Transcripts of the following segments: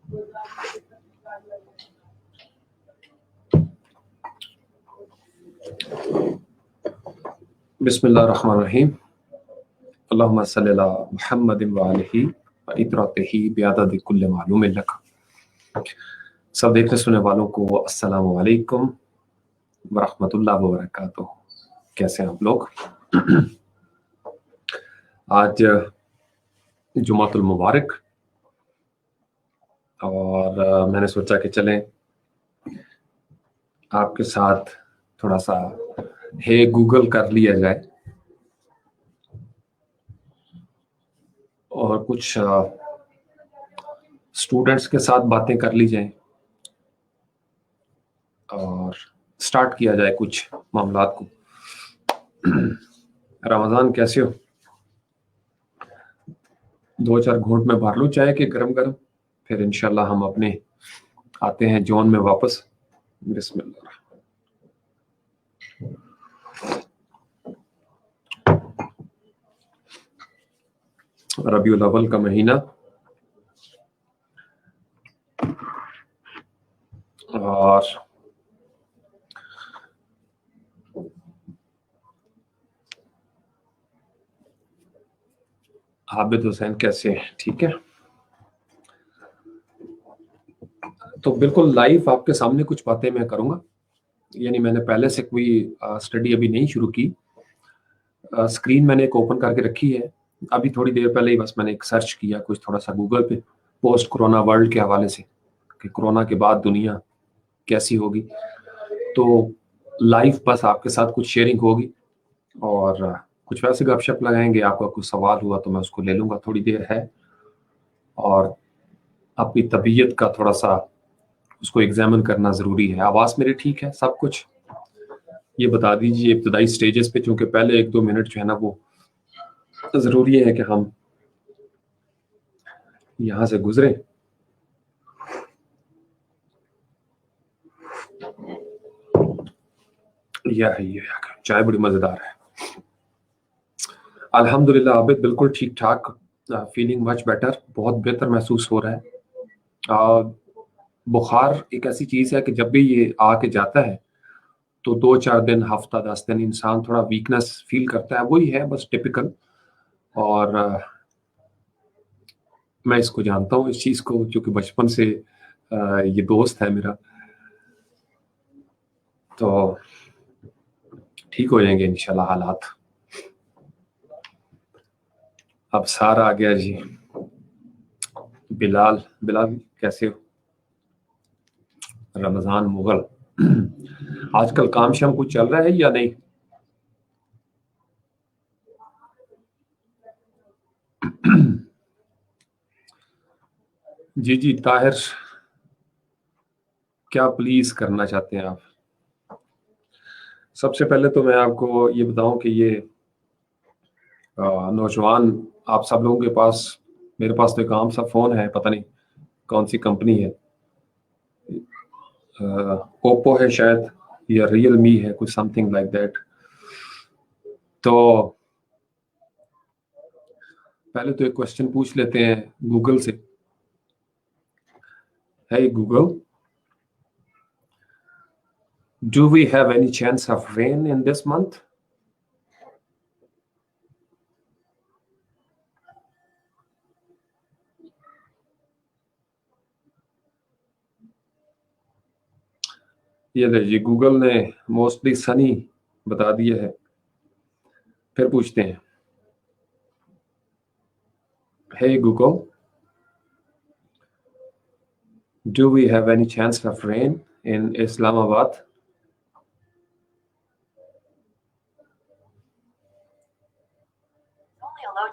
بسم اللہ الرحمن الرحیم اللہم صلی علی محمد وآلہ وإطرتہ بعدد کل معلوم لک. سب دیکھنے سننے والوں کو السلام علیکم ورحمۃ اللہ وبرکاتہ. کیسے ہیں آپ لوگ؟ آج جمعۃ المبارک اور میں نے سوچا کہ چلیں آپ کے ساتھ تھوڑا سا ہے گوگل کر لیا جائے اور کچھ اسٹوڈنٹس کے ساتھ باتیں کر لی جائیں اور سٹارٹ کیا جائے کچھ معاملات کو. رمضان کیسے ہو؟ 2-4 گھونٹ میں بھر لوں چائے کے گرم گرم، پھر انشاءاللہ ہم اپنے آتے ہیں جون میں واپس. بسم اللہ. ربیع الاول کا مہینہ اور عابد حسین کیسے ہیں؟ ٹھیک ہے. تو بالکل لائیو آپ کے سامنے کچھ باتیں میں کروں گا، یعنی میں نے پہلے سے کوئی اسٹڈی ابھی نہیں شروع کی. اسکرین میں نے ایک اوپن کر کے رکھی ہے، ابھی تھوڑی دیر پہلے ہی بس میں نے ایک سرچ کیا کچھ تھوڑا سا گوگل پہ پوسٹ کرونا ورلڈ کے حوالے سے کہ کرونا کے بعد دنیا کیسی ہوگی. تو لائیو بس آپ کے ساتھ کچھ شیئرنگ ہوگی اور کچھ ویسے گپ شپ لگائیں گے. آپ کا کوئی سوال ہوا تو میں اس کو لے لوں گا. تھوڑی دیر ہے اور اپنی طبیعت کا تھوڑا سا اس کو ایگزامن کرنا ضروری ہے. آواز میری ٹھیک ہے؟ سب کچھ یہ بتا دیجیے ابتدائی سٹیجز پہ، چونکہ پہلے 1-2 منٹ جو ہے نا وہ ضروری ہے کہ ہم یہاں سے گزریں. یہ چائے بڑی مزیدار ہے. الحمدللہ عابد بالکل ٹھیک ٹھاک، فیلنگ مچ بیٹر، بہت بہتر محسوس ہو رہا ہے. بخار ایک ایسی چیز ہے کہ جب بھی یہ آ کے جاتا ہے تو 2-4 دن، ہفتہ 10 دن انسان تھوڑا ویکنس فیل کرتا ہے. وہی ہے بس ٹپیکل. اور میں اس کو جانتا ہوں اس چیز کو، چونکہ بچپن سے یہ دوست ہے میرا. تو ٹھیک ہو جائیں گے انشاءاللہ حالات. اب سارا آ گیا جی. بلال کیسے ہو؟ رمضان مغل آج کل کام شام کچھ چل رہا ہے یا نہیں؟ جی طاہر، کیا پلیز کرنا چاہتے ہیں آپ؟ سب سے پہلے تو میں آپ کو یہ بتاؤں کہ یہ نوجوان آپ سب لوگوں کے پاس، میرے پاس تو ایک عام سا فون ہے، پتہ نہیں کون سی کمپنی ہے، اوپو ہے شاید یا ریئل می ہے، کچھ سم تھنگ لائک دیٹ. تو پہلے تو ایک کوشچن پوچھ لیتے ہیں گوگل سے. ہے Google, do we have any chance of rain in this month? یہ جی گوگل نے موسٹلی سنی بتا دیا ہے. پھر پوچھتے ہیں ہے Google, do we have any chance of rain in اسلام آباد؟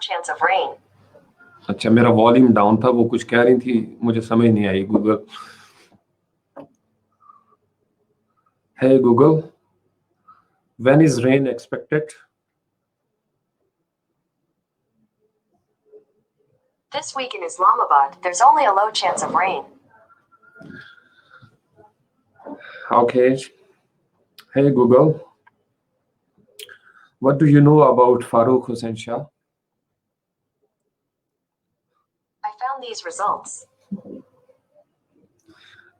chance of rain. اچھا میرا والیوم ڈاؤن تھا، وہ کچھ کہہ رہی تھی مجھے سمجھ نہیں آئی. گوگل، ہے Google, when is rain expected? This week in Islamabad, there's only a low chance of rain. Okay. Hey Google, what do you know about Farooq Hussain Shah? I found these results.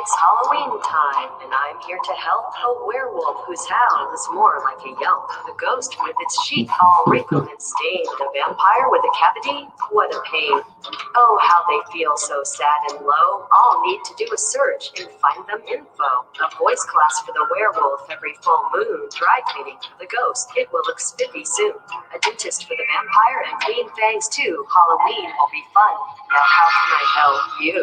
It's Halloween time, and I'm here to help a werewolf whose howl is more like a yelp. The ghost with its sheet all wrinkled and stained. A vampire with a cavity? What a pain. Oh, how they feel so sad and low. All need to do a search and find them info. A voice class for the werewolf every full moon. Dry cleaning for the ghost, it will look spiffy soon. A dentist for the vampire and clean fangs too. Halloween will be fun. Now how can I help you?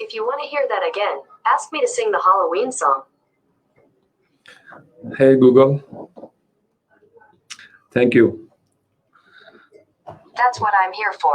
If you want to hear that again, ask me to sing the Halloween song. Hey Google, thank you. That's what I'm here for.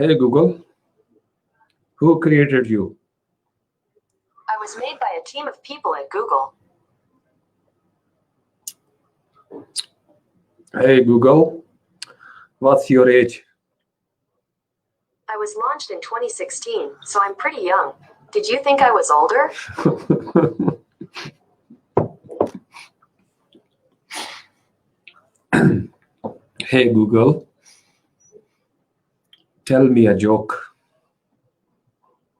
Hey Google, who created you? I was made by a team of people at Google. Hey Google, what's your age? I was launched in 2016, so I'm pretty young. Did you think I was older? Hey Google, tell me a joke.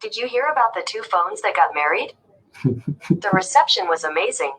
Did you hear about the two phones that got married? The reception was amazing.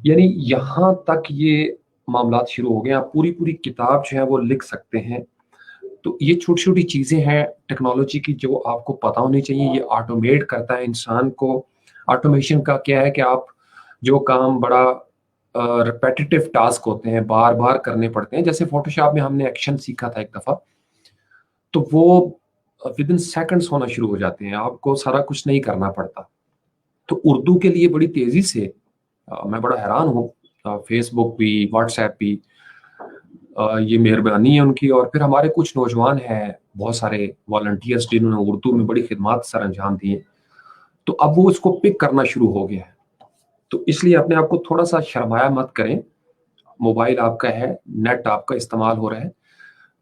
یعنی یہاں تک یہ معاملات شروع ہو گئے. آپ پوری پوری کتاب جو ہے وہ لکھ سکتے ہیں. تو یہ چھوٹی چھوٹی چیزیں ہیں ٹیکنالوجی کی جو آپ کو پتہ ہونی چاہیے. یہ آٹومیٹ کرتا ہے انسان کو. آٹومیشن کا کیا ہے کہ آپ جو کام بڑا ریپیٹیٹیو ٹاسک ہوتے ہیں, بار بار کرنے پڑتے ہیں, جیسے فوٹو شاپ میں ہم نے ایکشن سیکھا تھا ایک دفعہ, تو وہ ود ان سیکنڈس ہونا شروع ہو جاتے ہیں, آپ کو سارا کچھ نہیں کرنا پڑتا. تو اردو کے لیے بڑی تیزی سے میں بڑا حیران ہوں, فیس بک بھی, واٹس ایپ بھی, یہ مہربانی ہے ان کی. اور پھر ہمارے کچھ نوجوان ہیں, بہت سارے والنٹیئرس جنہوں نے اردو میں بڑی خدمات سر انجام دی ہیں, تو اب وہ اس کو پک کرنا شروع ہو گیا ہے. تو اس لیے اپنے آپ کو تھوڑا سا شرمایا مت کریں. موبائل آپ کا ہے, نیٹ آپ کا استعمال ہو رہا ہے,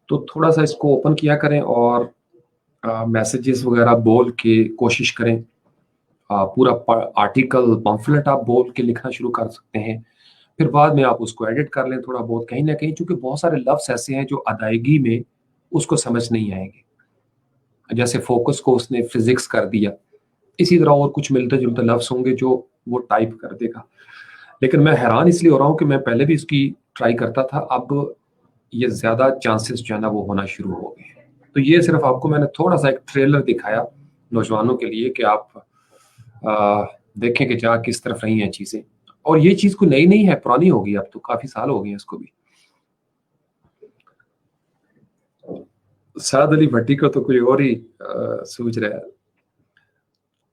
تو تھوڑا سا اس کو اوپن کیا کریں اور میسیجز وغیرہ بول کے کوشش کریں. پورا آرٹیکل پمفلٹ آپ بول کے لکھنا شروع کر سکتے ہیں. پھر بعد میں آپ اس کو ایڈٹ کر لیں تھوڑا بہت, کہیں نہ کہیں, چونکہ بہت سارے لفظ ایسے ہیں جو ادائیگی میں اس کو سمجھ نہیں آئیں گے. جیسے فوکس کو اس نے فزکس کر دیا, اسی طرح اور کچھ ملتے جلتے لفظ ہوں گے جو وہ ٹائپ کر دے گا. لیکن میں حیران اس لیے ہو رہا ہوں کہ میں پہلے بھی اس کی ٹرائی کرتا تھا, اب یہ زیادہ چانسز جو ہے نا وہ ہونا شروع ہو گئے. تو یہ صرف آپ کو میں نے تھوڑا سا ایک ٹریلر دکھایا نوجوانوں کے لیے کہ آپ دیکھیں کہ جا کس طرف رہی ہیں چیزیں. اور یہ چیز کوئی نئی نہیں ہے, پرانی ہو گئی, اب تو کافی سال ہو گئے ہیں اس کو بھی. سعد علی بھٹی کو تو کوئی اور ہی سوچ رہا ہے,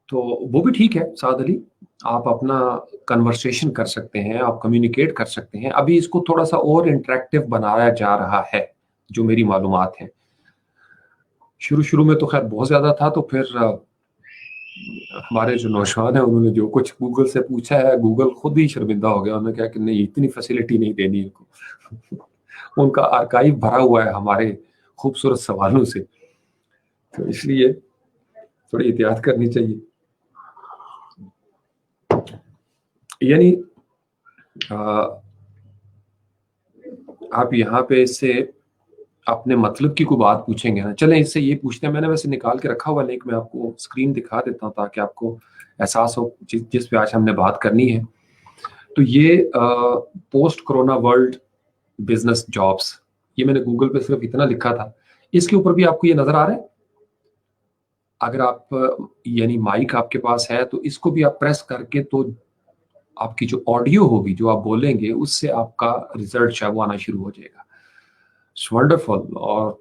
تو وہ بھی ٹھیک ہے. سعد علی, آپ اپنا کنورسیشن کر سکتے ہیں, آپ کمیونیکیٹ کر سکتے ہیں. ابھی اس کو تھوڑا سا اور انٹریکٹیو بنایا جا رہا ہے جو میری معلومات ہیں. شروع میں تو خیر بہت زیادہ تھا, تو پھر ہمارے جو نوجوان ہیں انہوں نے جو کچھ گوگل سے پوچھا ہے, گوگل خود ہی شرمندہ ہو گیا. انہوں نے کہا کہ نہیں, اتنی فیسلٹی نہیں دینی ان کو. ان کا آرکائیو بھرا ہوا ہے ہمارے خوبصورت سوالوں سے, تو اس لیے تھوڑی احتیاط کرنی چاہیے. یعنی آپ یہاں پہ اس سے اپنے مطلب کی کوئی بات پوچھیں گے نا, چلیں اس سے یہ پوچھتے ہیں. میں نے ویسے نکال کے رکھا ہوا لنک, میں آپ کو اسکرین دکھا دیتا ہوں تاکہ آپ کو احساس ہو جس پہ آج ہم نے بات کرنی ہے. تو یہ post corona world business jobs, یہ میں نے گوگل پہ صرف اتنا لکھا تھا. اس کے اوپر بھی آپ کو یہ نظر آ رہا ہے. اگر آپ یعنی مائک آپ کے پاس ہے تو اس کو بھی آپ پریس کر کے, تو آپ کی جو آڈیو ہوگی جو آپ بولیں گے اس سے آپ کا ریزلٹ وہ آنا شروع ہو جائے گا. اٹس ونڈرفل, اور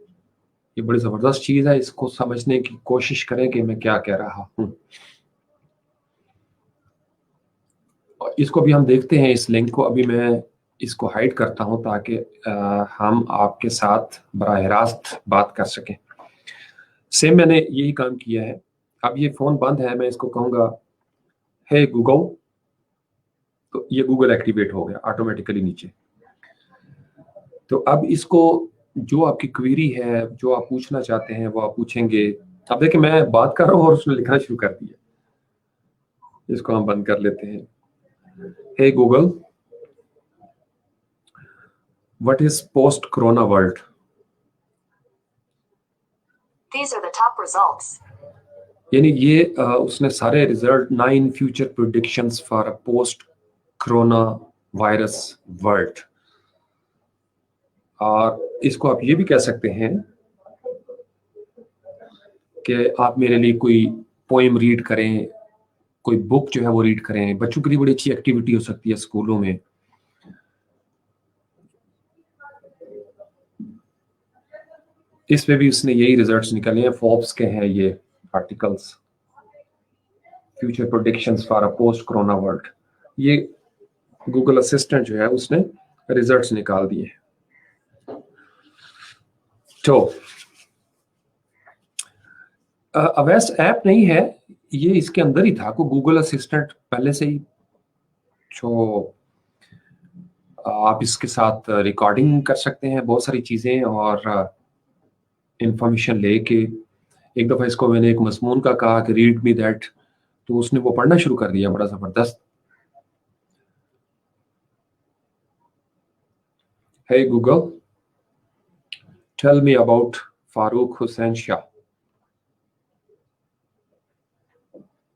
یہ بڑی زبردست چیز ہے. اس کو سمجھنے کی کوشش کریں کہ میں کیا کہہ رہا ہوں. اس کو بھی ہم دیکھتے ہیں, اس لنک کو ابھی میں اس کو ہائڈ کرتا ہوں تاکہ ہم آپ کے ساتھ براہ راست بات کر سکیں. سیم میں نے یہی کام کیا ہے. اب یہ فون بند ہے, میں اس کو کہوں گا ہے گوگل, تو یہ گوگل ایکٹیویٹ ہو گیا آٹومیٹیکلی نیچے. تو اب اس کو جو آپ کی کویری ہے, جو آپ پوچھنا چاہتے ہیں وہ آپ پوچھیں گے. اب دیکھیں میں بات کر رہا ہوں اور اس نے لکھنا شروع کر دیا. اس کو ہم بند کر لیتے ہیں. ہے Google, what is post corona world? These are the top results. یعنی یہ اس نے سارے result 9 future predictions for post corona virus world. اور اس کو آپ یہ بھی کہہ سکتے ہیں کہ آپ میرے لیے کوئی پوئم ریڈ کریں, کوئی بک جو ہے وہ ریڈ کریں. بچوں کے لیے بڑی اچھی ایکٹیویٹی ہو سکتی ہے اسکولوں میں. اس پہ بھی اس نے یہی ریزلٹس نکالے ہیں, فوربس کے ہیں یہ articles, future predictions for post corona world. یہ گوگل اسسٹنٹ جو ہے اس نے ریزلٹس نکال دیے. تو اویس ایپ نہیں ہے یہ, اس کے اندر ہی تھا کو گوگل اسسٹنٹ پہلے سے ہی, جو آپ اس کے ساتھ ریکارڈنگ کر سکتے ہیں بہت ساری چیزیں اور انفارمیشن لے کے. ایک دفعہ اس کو میں نے ایک مضمون کا کہا کہ ریڈ می دیٹ, تو اس نے وہ پڑھنا شروع کر دیا, بڑا زبردست. ہے Google, tell me about Farooq Hussain Shah.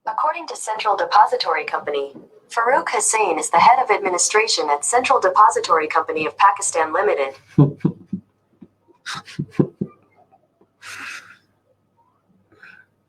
According to Central Depository Company, Farooq Hussain is the head of administration at Central Depository Company of Pakistan Limited.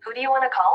who do you want to call?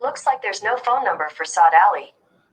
Looks like there's no phone number for Saad Ali.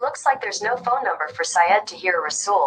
Looks like there's no phone number for Syed Tahir Rasool.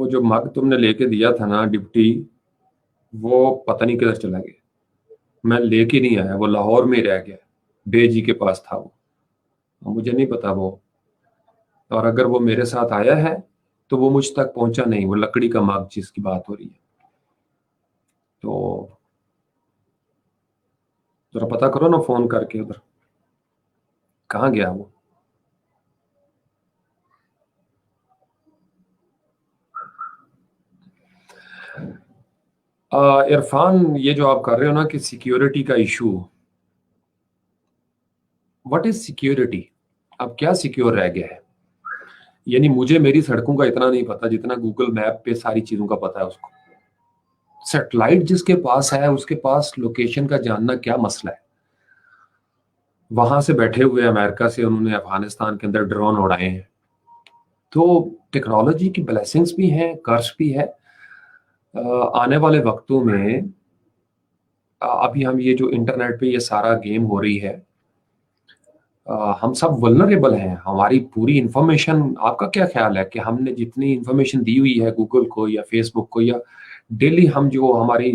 وہ جو mug تم نے لے کے دیا تھا نا deputy, وہ پتہ نہیں کدھر چلا گیا. میں لے کے نہیں آیا، وہ لاہور میں رہ گیا، بے جی کے پاس تھا وہ. مجھے نہیں پتا وہ، اور اگر وہ میرے ساتھ آیا ہے تو وہ مجھ تک پہنچا نہیں. وہ لکڑی کا مگ جس کی بات ہو رہی ہے، تو ذرا پتا کرو نا فون کر کے ادھر کہاں گیا وہ. عرفان، یہ جو آپ کر رہے ہو نا کہ سیکیورٹی کا ایشو، واٹ از سیکیورٹی؟ اب کیا سیکیور رہ گیا ہے؟ یعنی مجھے میری سڑکوں کا اتنا نہیں پتا جتنا گوگل میپ پہ ساری چیزوں کا پتا ہے اس کو. سیٹلائٹ جس کے پاس ہے اس کے پاس لوکیشن کا جاننا کیا مسئلہ ہے؟ وہاں سے بیٹھے ہوئے امریکہ سے انہوں نے افغانستان کے اندر ڈرون اڑائے ہیں. تو ٹیکنالوجی کی بلیسنگز بھی ہیں، کرس بھی ہے. آنے والے وقتوں میں ابھی ہم یہ جو انٹرنیٹ پہ یہ سارا گیم ہو رہی ہے، ہم سب ولنریبل ہیں. ہماری پوری انفارمیشن، آپ کا کیا خیال ہے کہ ہم نے جتنی انفارمیشن دی ہوئی ہے گوگل کو یا فیس بک کو، یا ڈیلی ہم جو ہماری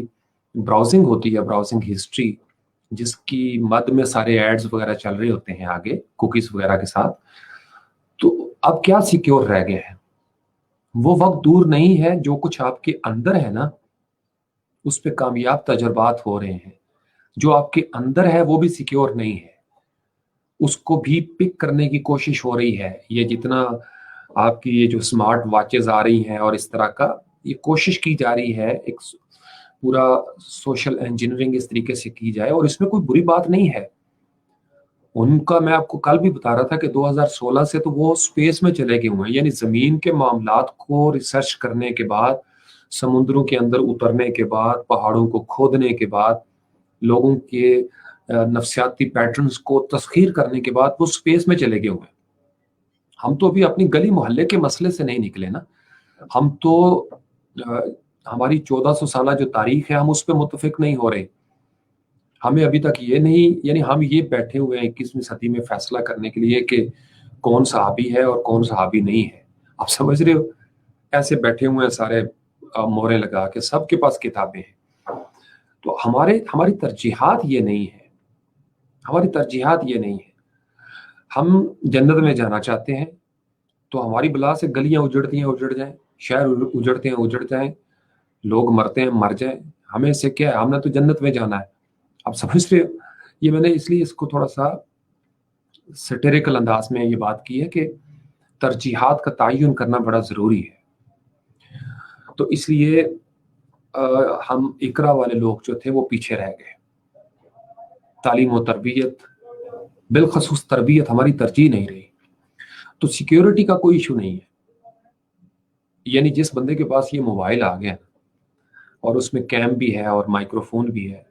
براؤزنگ ہوتی ہے، براؤزنگ ہسٹری جس کی مد میں سارے ایڈز وغیرہ چل رہے ہوتے ہیں آگے کوکیز وغیرہ کے ساتھ، تو اب کیا سیکیور رہ گیا ہے؟ وہ وقت دور نہیں ہے جو کچھ آپ کے اندر ہے نا اس پہ کامیاب تجربات ہو رہے ہیں. جو آپ کے اندر ہے وہ بھی سیکیور نہیں ہے، اس کو بھی پک کرنے کی کوشش ہو رہی ہے. یہ جتنا آپ کی یہ جو سمارٹ واچز آ رہی ہیں اور اس طرح کا یہ کوشش کی جا رہی ہے، ایک پورا سوشل انجینئرنگ اس طریقے سے کی جائے، اور اس میں کوئی بری بات نہیں ہے. ان کا میں آپ کو کل بھی بتا رہا تھا کہ 2016 سے تو وہ سپیس میں چلے گئے ہوئے ہیں. یعنی زمین کے معاملات کو ریسرچ کرنے کے بعد، سمندروں کے اندر اترنے کے بعد، پہاڑوں کو کھودنے کے بعد، لوگوں کے نفسیاتی پیٹرنز کو تسخیر کرنے کے بعد وہ سپیس میں چلے گئے ہوئے ہیں. ہم تو ابھی اپنی گلی محلے کے مسئلے سے نہیں نکلے نا. ہم تو ہماری 1400 سالہ جو تاریخ ہے ہم اس پہ متفق نہیں ہو رہے. ہمیں ابھی تک یہ نہیں، یعنی ہم یہ بیٹھے ہوئے ہیں 21ویں صدی میں فیصلہ کرنے کے لیے کہ کون صحابی ہے اور کون صحابی نہیں ہے. آپ سمجھ رہے ہو؟ ایسے بیٹھے ہوئے ہیں سارے مورے لگا کے، سب کے پاس کتابیں ہیں. تو ہماری ترجیحات یہ نہیں ہے، ہماری ترجیحات یہ نہیں ہے. ہم جنت میں جانا چاہتے ہیں تو ہماری بلا سے گلیاں اجڑتی ہیں اجڑ جائیں، شہر اجڑتے ہیں اجڑ جائیں، لوگ مرتے ہیں مر جائیں. ہمیں اس سے کیا ہے؟ ہم نے تو جنت میں جانا ہے. آپ سمجھ رہے ہو؟ یہ میں نے اس لیے اس کو تھوڑا سا سٹیریکل انداز میں یہ بات کی ہے کہ ترجیحات کا تعین کرنا بڑا ضروری ہے. تو اس لیے ہم اقرا والے لوگ جو تھے وہ پیچھے رہ گئے. تعلیم و تربیت، بالخصوص تربیت ہماری ترجیح نہیں رہی. تو سیکیورٹی کا کوئی ایشو نہیں ہے. یعنی جس بندے کے پاس یہ موبائل آ گیا اور اس میں کیم بھی ہے اور مائکرو فون بھی ہے،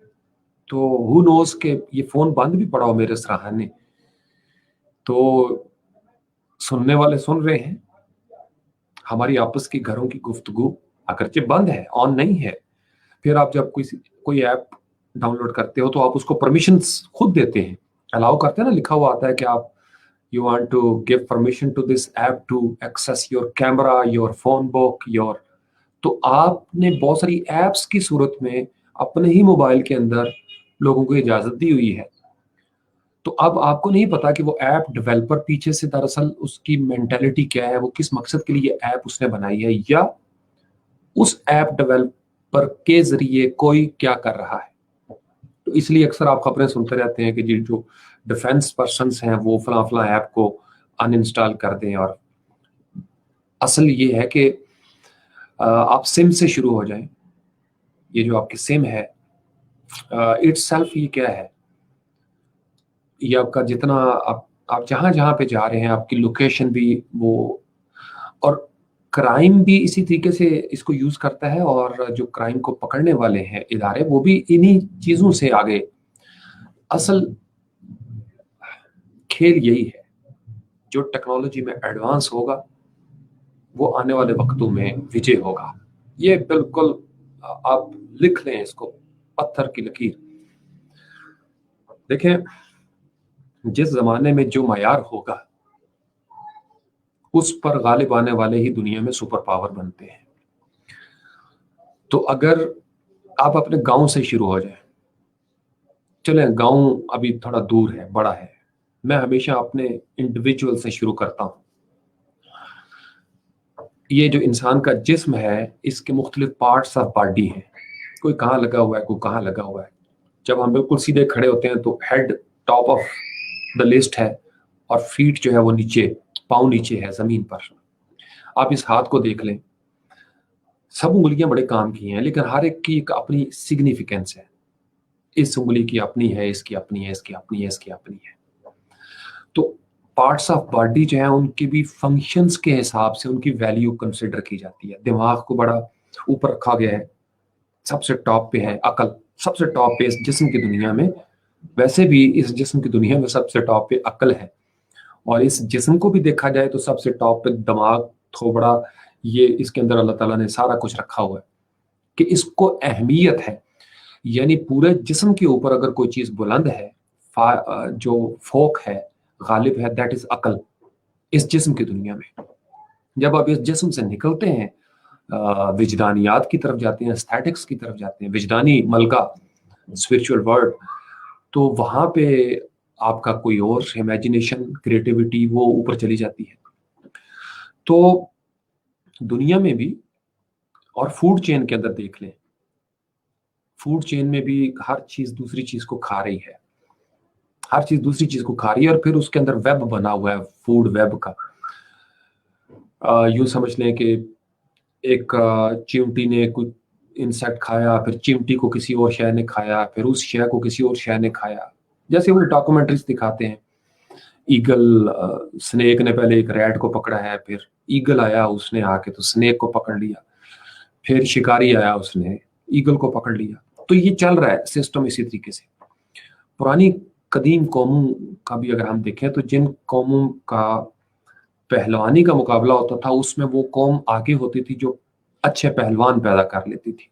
تو ہو نوز کہ یہ فون بند بھی پڑا ہو میرے سراہنے، تو سننے والے سن رہے ہیں. ہماری آپس کی گھروں کی گفتگو اگرچہ بند ہے، آن نہیں ہے. پھر آپ جب کوئی ایپ ڈاؤن لوڈ کرتے ہو تو آپ اس کو پرمیشنز خود دیتے ہیں، الاؤ کرتے ہیں نا. لکھا ہوا آتا ہے کہ آپ you want to give permission to this app to access your camera, your phone book, your. تو آپ نے بہت ساری ایپس کی صورت میں اپنے ہی موبائل کے اندر لوگوں کو اجازت دی ہوئی ہے. تو اب آپ کو نہیں پتا کہ وہ ایپ ڈیولپر پیچھے سے دراصل اس کی مینٹلٹی کیا ہے، وہ کس مقصد کے لیے ایپ اس نے بنائی ہے، یا اس ایپ ڈیولپر کے ذریعے کوئی کیا کر رہا ہے. تو اس لیے اکثر آپ خبریں سنتے رہتے ہیں کہ جی جو ڈیفنس پرسنس ہیں وہ فلاں فلاں ایپ کو ان انسٹال کر دیں. اور اصل یہ ہے کہ آپ سم سے شروع ہو جائیں. یہ جو آپ کی سم ہے اٹ سیلف یہ کیا ہے، یہ آپ کا جتنا آپ جہاں جہاں پہ جا رہے ہیں آپ کی لوکیشن بھی وہ، اور کرائم بھی اسی طریقے سے اس کو یوز کرتا ہے. اور جو کرائم کو پکڑنے والے ہیں ادارے وہ بھی انہی چیزوں سے آگے. اصل کھیل یہی ہے، جو ٹیکنالوجی میں ایڈوانس ہوگا وہ آنے والے وقتوں میں وجے ہوگا. یہ بالکل آپ لکھ لیں اس کو پتھر کی لکیر. دیکھیں جس زمانے میں جو معیار ہوگا اس پر غالب آنے والے ہی دنیا میں سپر پاور بنتے ہیں. تو اگر آپ اپنے گاؤں سے شروع ہو جائیں، چلیں گاؤں ابھی تھوڑا دور ہے، بڑا ہے، میں ہمیشہ اپنے انڈیویجول سے شروع کرتا ہوں. یہ جو انسان کا جسم ہے اس کے مختلف پارٹس آف باڈی ہیں، کوئی کہاں لگا ہوا ہے، کوئی کہاں لگا ہوا ہے. جب ہم بالکل سیدھے کھڑے ہوتے ہیں تو head top of the list ہے اور فیٹ جو ہے وہ نیچے، پاؤں نیچے ہے زمین پر. آپ اس ہاتھ کو دیکھ لیں، سب انگلیاں بڑے کام کی ہیں لیکن ہر ایک کی ایک اپنی سگنیفیکینس ہے. اس انگلی کی اپنی ہے، اس کی اپنی ہے، اس کی اپنی ہے، اس کی اپنی ہے. تو پارٹس آف باڈی جو ہیں ان کی بھی فنکشنز کے حساب سے ان کی ویلیو کنسیڈر کی جاتی ہے. دماغ کو بڑا اوپر رکھا گیا ہے، سب سے ٹاپ پہ ہے عقل، سب سے ٹاپ پہ اس جسم کی دنیا میں. ویسے بھی اس جسم کی دنیا میں سب سے ٹاپ پہ عقل ہے، اور اس جسم کو بھی دیکھا جائے تو سب سے ٹاپ پہ دماغ، تھوبڑا، یہ اس کے اندر اللہ تعالیٰ نے سارا کچھ رکھا ہوا ہے کہ اس کو اہمیت ہے. یعنی پورے جسم کے اوپر اگر کوئی چیز بلند ہے، جو فوق ہے، غالب ہے، دیٹ از عقل اس جسم کی دنیا میں. جب آپ اس جسم سے نکلتے ہیں، وجدانیات کی طرف جاتے ہیں، اسٹیٹکس کی طرف جاتے ہیں، وجدانی ملکہ، اسپرچول ورلڈ، تو وہاں پہ آپ کا کوئی اور امیجنیشن، کریٹیوٹی وہ اوپر چلی جاتی ہے. تو دنیا میں بھی اور فوڈ چین کے اندر دیکھ لیں، فوڈ چین میں بھی ہر چیز دوسری چیز کو کھا رہی ہے، ہر چیز دوسری چیز کو کھا رہی ہے، اور پھر اس کے اندر ویب بنا ہوا ہے فوڈ ویب کا. یوں سمجھ لیں کہ ایک چیونٹی نے کوئی انسیکٹ کھایا، پھر چیونٹی کو کسی اور شے نے کھایا، پھر اس شے کو کسی اور شے نے کھایا. جیسے وہ ڈاکومنٹریز دکھاتے ہیں، ایگل، سنیک نے پہلے ایک ریٹ کو پکڑا ہے، پھر ایگل آیا، اس نے آ کے تو سنیک کو پکڑ لیا، پھر شکاری آیا، اس نے ایگل کو پکڑ لیا. تو یہ چل رہا ہے سسٹم اسی طریقے سے. پرانی قدیم قوموں کا بھی اگر ہم دیکھیں تو جن قوموں کا پہلوانی کا مقابلہ ہوتا تھا اس میں وہ قوم آگے ہوتی تھی جو اچھے پہلوان پیدا کر لیتی تھی.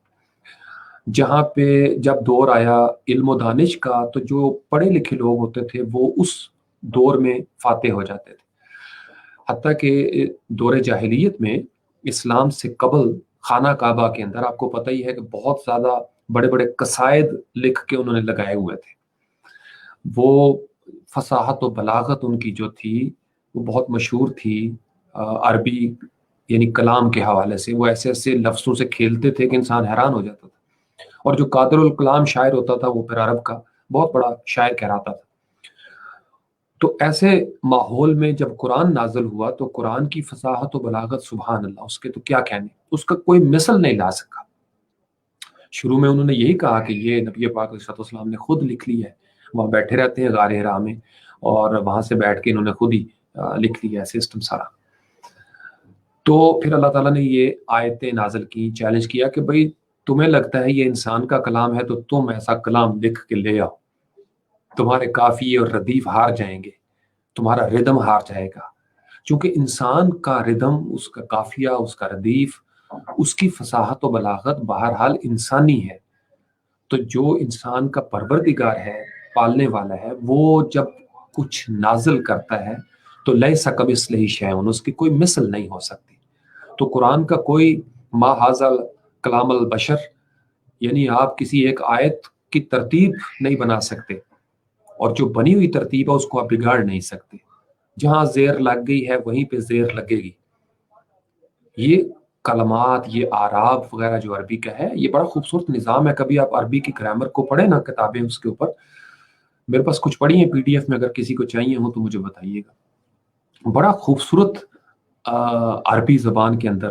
جہاں پہ جب دور آیا علم و دانش کا تو جو پڑھے لکھے لوگ ہوتے تھے وہ اس دور میں فاتح ہو جاتے تھے. حتیٰ کہ دور جاہلیت میں اسلام سے قبل خانہ کعبہ کے اندر آپ کو پتہ ہی ہے کہ بہت زیادہ بڑے بڑے قصائد لکھ کے انہوں نے لگائے ہوئے تھے. وہ فصاحت و بلاغت ان کی جو تھی وہ بہت مشہور تھی. عربی یعنی کلام کے حوالے سے وہ ایسے ایسے لفظوں سے کھیلتے تھے کہ انسان حیران ہو جاتا تھا. اور جو قادر الکلام شاعر ہوتا تھا وہ پھر عرب کا بہت بڑا شاعر کہلاتا تھا. تو ایسے ماحول میں جب قرآن نازل ہوا تو قرآن کی فصاحت و بلاغت سبحان اللہ، اس کے تو کیا کہنے، اس کا کوئی مثل نہیں لا سکا. شروع میں انہوں نے یہی کہا کہ یہ نبی پاک علیہ السلام نے خود لکھ لی ہے، وہاں بیٹھے رہتے ہیں غار حرا میں اور وہاں سے بیٹھ کے انہوں نے خود ہی لکھ لیا ہے سسٹم سارا. تو پھر اللہ تعالیٰ نے یہ آیتیں نازل کی، چیلنج کیا کہ بھئی تمہیں لگتا ہے یہ انسان کا کلام ہے تو تم ایسا کلام لکھ کے لے آؤ، تمہارے قافیے اور ردیف ہار جائیں گے، تمہارا ردم ہار جائے گا. چونکہ انسان کا ردم، اس کا قافیہ، اس کا ردیف، اس کی فصاحت و بلاغت بہرحال انسانی ہے. تو جو انسان کا پروردگار ہے، پالنے والا ہے، وہ جب کچھ نازل کرتا ہے تو لیس کمثلہ شیء، اس کی کوئی مثل نہیں ہو سکتی. تو قرآن کا کوئی ما ھذا کلام البشر، یعنی آپ کسی ایک آیت کی ترتیب نہیں بنا سکتے، اور جو بنی ہوئی ترتیب ہے اس کو آپ بگاڑ نہیں سکتے. جہاں زیر لگ گئی ہے وہیں پہ زیر لگے گی. یہ کلمات، یہ اعراب وغیرہ جو عربی کا ہے یہ بڑا خوبصورت نظام ہے. کبھی آپ عربی کی گرامر کو پڑھیں نا، کتابیں اس کے اوپر، میرے پاس کچھ پڑھی ہیں PDF میں، اگر کسی کو چاہیے ہوں تو مجھے بتائیے گا. بڑا خوبصورت عربی زبان کے اندر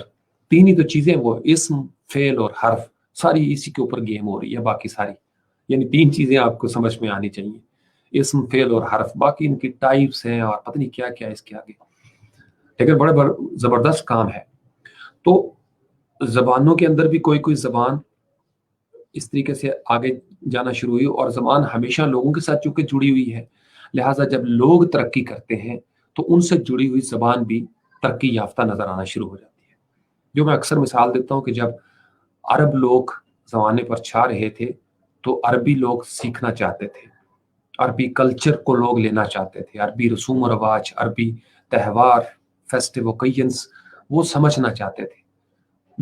تین ہی تو چیزیں، وہ اسم، فعل اور حرف، ساری اسی کے اوپر گیم ہو رہی ہے. باقی ساری یعنی تین چیزیں آپ کو سمجھ میں آنی چاہیے، اسم، فعل اور حرف. باقی ان کی ٹائپس ہیں اور پتہ نہیں کیا کیا اس کے آگے، لیکن بڑے زبردست کام ہے. تو زبانوں کے اندر بھی کوئی زبان اس طریقے سے آگے جانا شروع ہوئی، اور زبان ہمیشہ لوگوں کے ساتھ چونکہ جڑی ہوئی ہے، لہٰذا جب لوگ ترقی کرتے ہیں تو ان سے جڑی ہوئی زبان بھی ترقی یافتہ نظر آنا شروع ہو جاتی ہے. جو میں اکثر مثال دیتا ہوں کہ جب عرب لوگ زمانے پر چھا رہے تھے تو عربی لوگ سیکھنا چاہتے تھے، عربی کلچر کو لوگ لینا چاہتے تھے، عربی رسوم و رواج، عربی تہوار، فیسٹیو اوکیشنز وہ سمجھنا چاہتے تھے.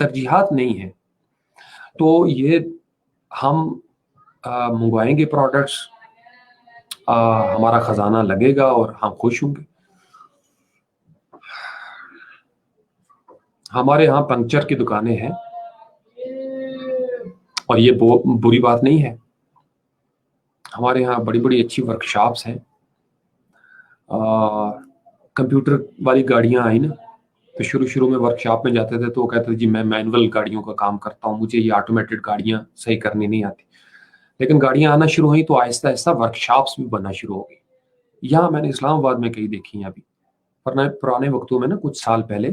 ترجیحات نہیں ہیں. تو یہ ہم منگوائیں گے پروڈکٹس, ہمارا خزانہ لگے گا اور ہم خوش ہوں گے. ہمارے ہاں پنکچر کی دکانیں ہیں اور یہ بری بات نہیں ہے. ہمارے ہاں بڑی بڑی اچھی ورکشاپس ہیں. کمپیوٹر والی گاڑیاں آئی نا, تو شروع میں ورکشاپ میں جاتے تھے تو وہ کہتے تھے جی میں مینول گاڑیوں کا کام کرتا ہوں, مجھے یہ آٹومیٹڈ گاڑیاں صحیح کرنی نہیں آتی. لیکن گاڑیاں آنا شروع ہوئی تو آہستہ آہستہ ورکشاپس بھی بننا شروع ہو گئی. یہاں میں نے اسلام آباد میں کئی دیکھی ہیں ابھی, ورنہ پرانے وقتوں میں نا کچھ سال پہلے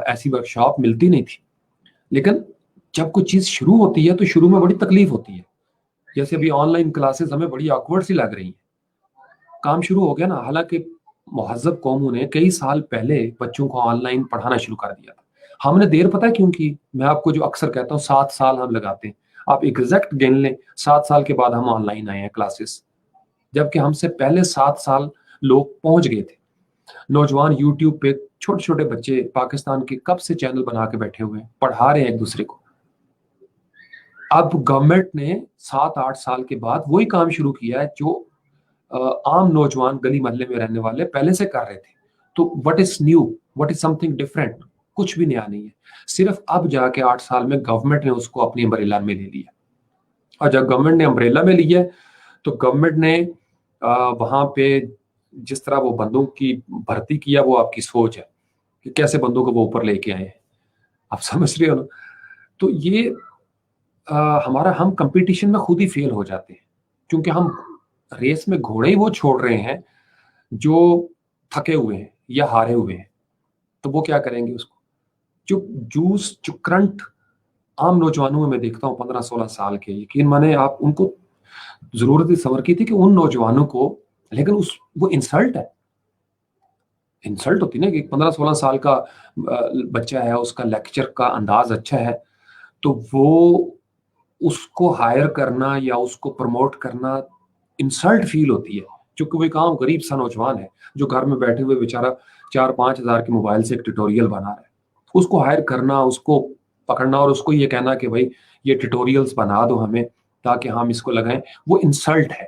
ایسی ورکشاپ ملتی نہیں تھی. لیکن جب کوئی چیز شروع ہوتی ہے تو شروع میں بڑی تکلیف ہوتی ہے. جیسے ابھی آن لائن کلاسز ہمیں بڑی آکورڈ سی لگ رہی ہیں. کام شروع ہو گیا نا, حالانکہ مہذب قوموں نے کئی سال پہلے بچوں کو آن لائن پڑھانا شروع کر دیا تھا. ہم نے دیر پتہ ہے کیوں کی؟ میں آپ کو جو اکثر کہتا ہوں 7 سال ہم لگاتے ہیں. آپ ایگزیکٹ گن لیں 7 سال کے بعد ہم آن لائن آئے ہیں کلاسز, جبکہ ہم سے پہلے 7 سال لوگ پہنچ گئے تھے. نوجوان یوٹیوب پہ چھوٹے چھوٹے بچے پاکستان کے کب سے چینل بنا کے بیٹھے ہوئے ہیں, پڑھا رہے ہیں ایک دوسرے کو. اب گورنمنٹ نے 7-8 سال کے بعد وہی کام شروع کیا ہے جو عام نوجوان گلی محلے میں رہنے والے پہلے سے کر رہے تھے. تو what is new, what is some thing different? کچھ بھی نیا نہیں ہے. صرف اب جا کے 8 سال میں گورنمنٹ نے اس کو اپنی امبریلا میں لے لیا. اور جب گورنمنٹ نے امبریلا میں لیا تو گورنمنٹ نے وہاں پہ جس طرح وہ بندوں کی بھرتی کیا, وہ آپ کی سوچ ہے کہ کیسے بندوں کو وہ اوپر لے کے آئے ہیں. آپ سمجھ رہے ہو نا؟ تو یہ ہم کمپٹیشن میں خود ہی فیل ہو جاتے ہیں, کیونکہ ہم ریس میں گھوڑے ہی وہ چھوڑ رہے ہیں جو تھکے ہوئے ہیں یا ہارے ہوئے ہیں. تو وہ کیا کریں گے اس کو؟ جو کرنٹ عام نوجوانوں میں دیکھتا ہوں 15-16 سال کے, یقین مانے آپ ان کو ضرورت اس صبر کی تھی کہ ان نوجوانوں کو, لیکن وہ انسلٹ ہے. انسلٹ ہوتی نا کہ 15-16 سال کا بچہ ہے, اس کا لیکچر کا انداز اچھا ہے, تو وہ اس کو ہائر کرنا یا اس کو پروموٹ کرنا انسلٹ فیل ہوتی ہے. چونکہ وہ ایک عام غریب سا نوجوان ہے جو گھر میں بیٹھے ہوئے بیچارہ 4-5 ہزار کے موبائل سے ایک ٹیوٹوریل بنا رہا ہے. اس کو ہائر کرنا, اس کو پکڑنا اور اس کو یہ کہنا کہ بھائی یہ ٹیوٹوریلز بنا دو ہمیں تاکہ ہم اس کو لگائیں, وہ انسلٹ ہے.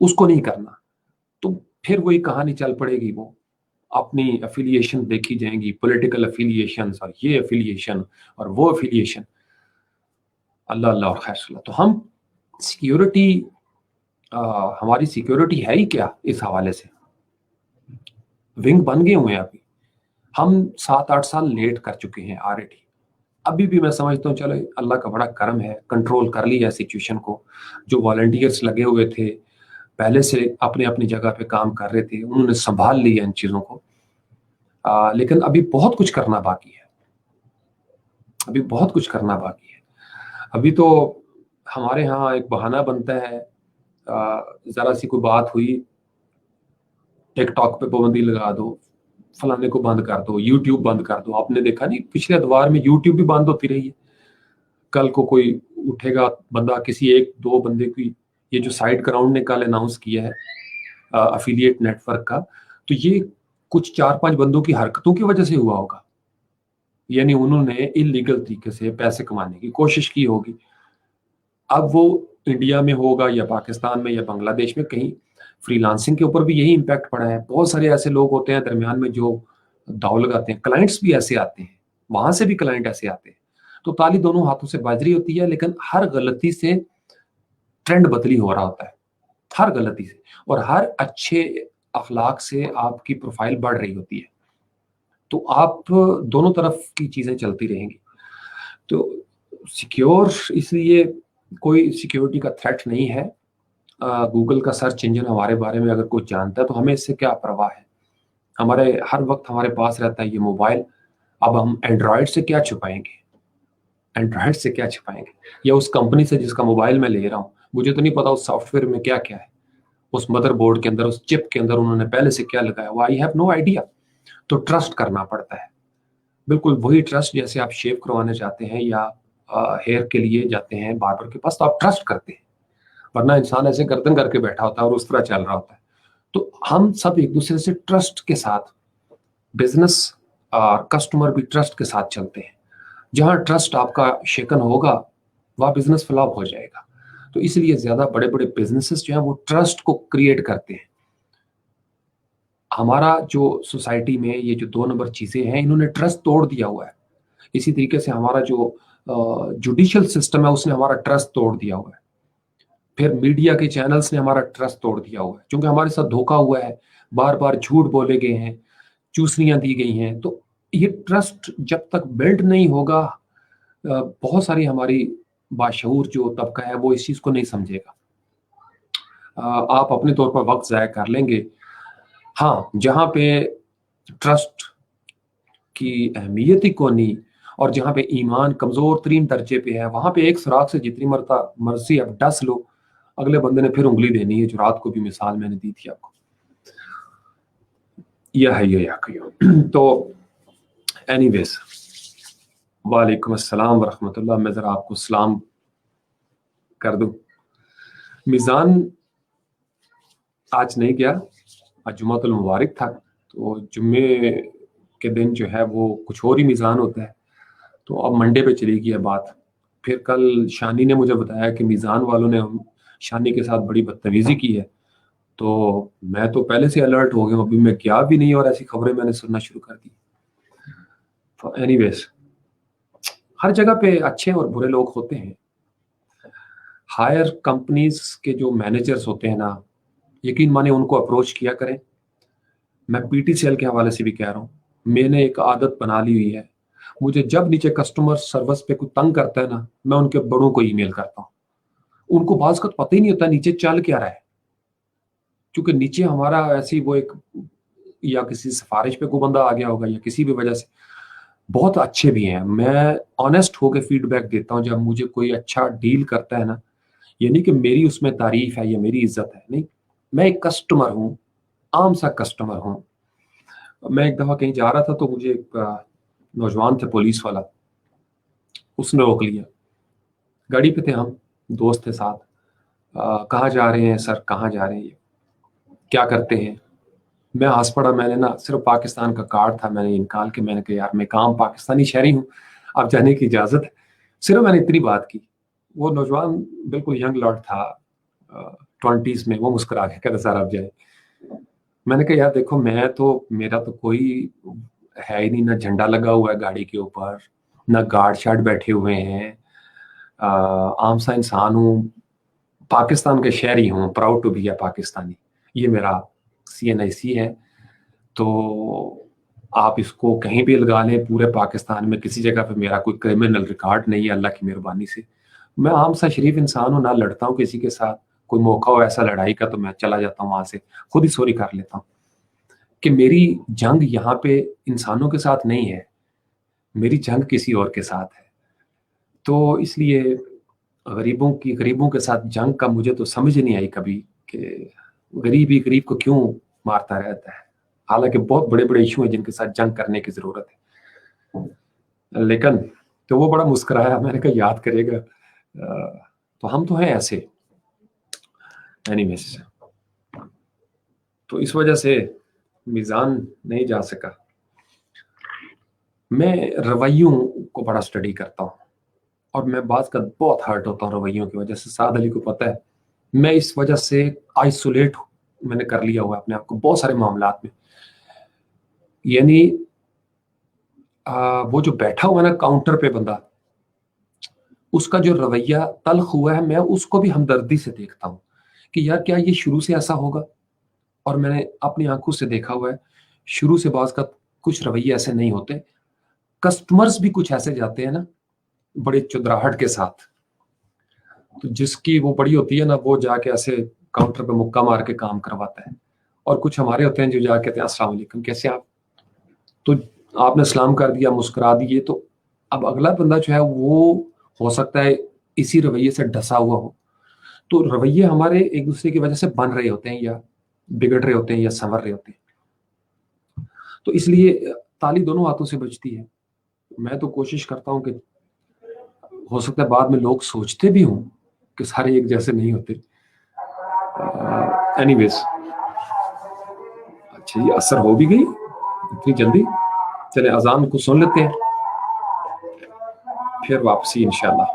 اس کو نہیں کرنا. تو پھر وہی کہانی چل پڑے گی, وہ اپنی افیلیشن دیکھی جائیں گی, پولیٹیکل افیلیشنز اور یہ افیلیشن اور وہ افیلیشن. اللہ اللہ اور خیر صلی اللہ. تو ہم سیکیورٹی, ہماری سیکیورٹی ہے ہی کیا اس حوالے سے؟ ونگ بن گئے ہوئے ہیں. ابھی ہم 7-8 سال لیٹ کر چکے ہیں آلریڈی. ابھی بھی میں سمجھتا ہوں چلو اللہ کا بڑا کرم ہے, کنٹرول کر لیا سچویشن کو. جو والنٹیئرس لگے ہوئے تھے پہلے سے اپنے اپنی جگہ پہ کام کر رہے تھے, انہوں نے سنبھال لیا ان چیزوں کو. لیکن ابھی بہت کچھ کرنا باقی ہے, ابھی بہت کچھ کرنا باقی ہے. ابھی تو ہمارے ہاں ایک بہانہ بنتا ہے, ذرا سی کوئی بات ہوئی, ٹک ٹاک پہ پابندی لگا دو, فلانے کو بند کر دو, یوٹیوب بند کر دو. آپ نے دیکھا نہیں پچھلے ادوار میں یوٹیوب بھی بند ہوتی رہی ہے. کل کو کوئی اٹھے گا بندہ, کسی 1-2 بندے کی, یہ جو سائٹ گراؤنڈ نے کل اناؤنس کیا ہے افیلیٹ نیٹ ورک کا, تو یہ کچھ 4-5 بندوں کی حرکتوں کی وجہ سے ہوا ہوگا. یعنی انہوں نے انلیگل طریقے سے پیسے کمانے کی کوشش کی ہوگی. اب وہ انڈیا میں ہوگا یا پاکستان میں یا بنگلہ دیش میں, کہیں فری لانسنگ کے اوپر بھی یہی امپیکٹ پڑا ہے. بہت سارے ایسے لوگ ہوتے ہیں درمیان میں جو داؤ لگاتے ہیں. کلائنٹس بھی ایسے آتے ہیں, وہاں سے بھی کلائنٹ ایسے آتے ہیں. تو تالی دونوں ہاتھوں سے بازری ہوتی ہے, لیکن ہر غلطی سے ٹرینڈ بدلی ہو رہا ہوتا ہے, ہر غلطی سے. اور ہر اچھے اخلاق سے آپ کی پروفائل بڑھ رہی ہوتی ہے. تو آپ دونوں طرف کی چیزیں چلتی رہیں گی. تو سیکیور, اس لیے کوئی سیکیورٹی کا تھریٹ نہیں ہے. گوگل کا سرچ انجن ہمارے بارے میں اگر کوئی جانتا ہے تو ہمیں اس سے کیا پرواہ ہے. ہمارے ہر وقت ہمارے پاس رہتا ہے یہ موبائل. اب ہم اینڈرائڈ سے کیا چھپائیں گے, اینڈرائڈ سے کیا چھپائیں گے, یا اس کمپنی سے جس کا موبائل میں لے رہا ہوں, مجھے تو نہیں پتا اس سافٹ ویئر میں کیا کیا ہے, اس مدر بورڈ کے اندر, اس چپ کے اندر انہوں نے پہلے سے کیا لگایا ہوا. I have no idea. تو ٹرسٹ کرنا پڑتا ہے. بالکل وہی ٹرسٹ جیسے آپ شیو کروانے چاہتے ہیں یا ہیئر کے لیے جاتے ہیں باربر کے پاس, تو آپ ٹرسٹ کرتے ہیں, ورنہ انسان ایسے گردن کر کے بیٹھا ہوتا ہے اور اس طرح چل رہا ہوتا ہے. تو ہم سب ایک دوسرے سے ٹرسٹ کے ساتھ, بزنس اور کسٹمر بھی ٹرسٹ کے ساتھ چلتے ہیں. جہاں ٹرسٹ آپ کا شیکن ہوگا وہاں بزنس فلاپ ہو جائے گا. تو اس لیے زیادہ بڑے بڑے بزنسز جو ہیں وہ ٹرسٹ کو کریٹ کرتے ہیں. ہمارا جو سوسائٹی میں یہ جو 2 نمبر چیزیں ہیں انہوں نے ٹرسٹ توڑ دیا ہوا ہے. اسی طریقے سے ہمارا جو جوڈیشل سسٹم ہے اس نے ہمارا ٹرسٹ توڑ دیا ہوا ہے. پھر میڈیا کے چینلز نے ہمارا ٹرسٹ توڑ دیا ہوا ہے کیونکہ ہمارے ساتھ دھوکا ہوا ہے, بار بار جھوٹ بولے گئے ہیں, چوسنیاں دی گئی ہیں. تو یہ ٹرسٹ جب تک بلڈ نہیں ہوگا, بہت ساری ہماری باشعور جو طبقہ ہے وہ اس چیز کو نہیں سمجھے گا. آپ اپنے طور پر وقت ضائع کر لیں گے. ہاں, جہاں پہ ٹرسٹ کی اہمیت ہی کو نہیں اور جہاں پہ ایمان کمزور ترین درجے پہ ہے وہاں پہ ایک سراغ سے جتنی مرضی اب ڈس لو, اگلے بندے نے پھر انگلی دینی ہے, جو رات کو بھی مثال میں نے دی تھی آپ کو. یا ہے یا تو اینی ویز, وعلیکم السلام ورحمۃ اللہ. میں ذرا آپ کو سلام کر دوں. میزان آج نہیں گیا, آج جمعۃ المبارک تھا, تو جمعے کے دن جو ہے وہ کچھ اور ہی میزان ہوتا ہے. تو اب منڈے پہ چلی گئی ہے بات. پھر کل شانی نے مجھے بتایا کہ میزان والوں نے شانی کے ساتھ بڑی بدتمیزی کی ہے. تو میں تو پہلے سے الرٹ ہو گیا ہوں, ابھی میں کیا بھی نہیں اور ایسی خبریں میں نے سننا شروع کر دی. تو اینی ویز, ہر جگہ پہ اچھے اور برے لوگ ہوتے ہیں. ہائر کمپنیز کے جو مینیجرز ہوتے ہیں نا, یقین مانے ان کو اپروچ کیا کریں. میں پی ٹی سی ایل کے حوالے سے بھی کہہ رہا ہوں, میں نے ایک عادت بنا لی ہوئی ہے, مجھے جب نیچے کسٹمر سروس پہ کوئی تنگ کرتا ہے نا, میں ان کے بڑوں کو ای میل کرتا ہوں. ان کو بعض کا پتہ ہی نہیں ہوتا نیچے چل کیا رہا ہے, کیونکہ نیچے ہمارا ایسی وہ ایک یا کسی سفارش پہ کوئی بندہ آ گیا ہوگا یا کسی بھی وجہ سے. بہت اچھے بھی ہیں, میں آنیسٹ ہو کے فیڈ بیک دیتا ہوں جب مجھے کوئی اچھا ڈیل کرتا ہے نا. یہ نہیں کہ میری اس میں تعریف ہے یا میری عزت ہے, نہیں, میں ایک کسٹمر ہوں, عام سا کسٹمر ہوں. میں ایک دفعہ کہیں جا رہا تھا تو مجھے ایک نوجوان تھے پولیس والا, اس نے روک لیا. گاڑی پہ تھے ہم, دوست تھے ساتھ. کہاں جا رہے ہیں سر, کہاں جا رہے ہیں, کیا کرتے ہیں؟ میں ہنس پڑا. میں نے نا صرف پاکستان کا کارڈ تھا, میں نے نکال کے میں نے کہا یار میں کام پاکستانی شہری ہوں, آپ جانے کی اجازت ہے. صرف میں نے اتنی بات کی. وہ نوجوان بالکل ینگ لاٹ تھا 20s میں, وہ مسکرا کے کہتے سر آپ جائیں. میں نے کہا یار دیکھو, میں تو میرا تو کوئی ہے ہی نہیں, نہ جھنڈا لگا ہوا ہے گاڑی کے اوپر, نہ گارڈ شارڈ بیٹھے ہوئے ہیں, عام سا انسان ہوں, پاکستان کے شہری ہوں, پراؤڈ ٹو بی اے پاکستانی. یہ میرا CNIC ہے. تو آپ اس کو کہیں بھی لگا لیں, پورے پاکستان میں کسی جگہ پہ میرا کوئی کرمنل ریکارڈ نہیں ہے اللہ کی مہربانی سے. میں عام سا شریف انسان ہوں, نہ لڑتا ہوں کسی کے ساتھ. کوئی موقع ہو ایسا لڑائی کا تو میں چلا جاتا ہوں وہاں سے, خود ہی سوری کر لیتا ہوں کہ میری جنگ یہاں پہ انسانوں کے ساتھ نہیں ہے, میری جنگ کسی اور کے ساتھ ہے. تو اس لیے غریبوں کے ساتھ جنگ کا مجھے تو سمجھ نہیں آئی کبھی کہ غریب ہی غریب کو کیوں مارتا رہتا ہے, حالانکہ بہت بڑے بڑے ایشو ہیں جن کے ساتھ جنگ کرنے کی ضرورت ہے. لیکن تو وہ بڑا مسکرایا, میں نے کہا یاد کرے گا. تو ہم تو ہیں ایسے. اینیویز, تو اس وجہ سے میزان نہیں جا سکا. میں رویوں کو بڑا اسٹڈی کرتا ہوں اور میں بعض کا بہت ہرٹ ہوتا ہوں رویوں کی وجہ سے. سعد علی کو پتہ ہے, میں اس وجہ سے آئسولیٹ میں نے کر لیا ہوا اپنے آپ کو بہت سارے معاملات میں. یعنی وہ جو بیٹھا ہوا ہے نا کاؤنٹر پہ بندہ, اس کا جو رویہ تلخ ہوا ہے, میں اس کو بھی ہمدردی سے دیکھتا ہوں کہ یار کیا یہ شروع سے ایسا ہوگا. اور میں نے اپنی آنکھوں سے دیکھا ہوا ہے شروع سے بعض کا کچھ رویے ایسے نہیں ہوتے. کسٹمرز بھی کچھ ایسے جاتے ہیں نا بڑے چدراہٹ کے ساتھ, تو جس کی وہ بڑی ہوتی ہے نا وہ جا کے ایسے کاؤنٹر پہ مکہ مار کے کام کرواتا ہے. اور کچھ ہمارے ہوتے ہیں جو جا کے کہتے ہیں السلام علیکم کیسے آپ, تو آپ نے سلام کر دیا, مسکرا دیے, تو اب اگلا بندہ جو ہے وہ ہو سکتا ہے اسی رویے سے ڈسا ہوا ہو. تو رویے ہمارے ایک دوسرے کی وجہ سے بن رہے ہوتے ہیں یا بگڑ رہے ہوتے ہیں یا سنور رہے ہوتے ہیں. تو اس لیے تالی دونوں ہاتھوں سے بجتی ہے. میں تو کوشش کرتا ہوں کہ ہو سکتا ہے بعد میں لوگ سوچتے بھی ہوں کہ سارے ایک جیسے نہیں ہوتے. اینی ویز, اچھا یہ اثر ہو بھی گئی اتنی جلدی. چلے اذان کو سن لیتے ہیں. پھر واپسی انشاءاللہ.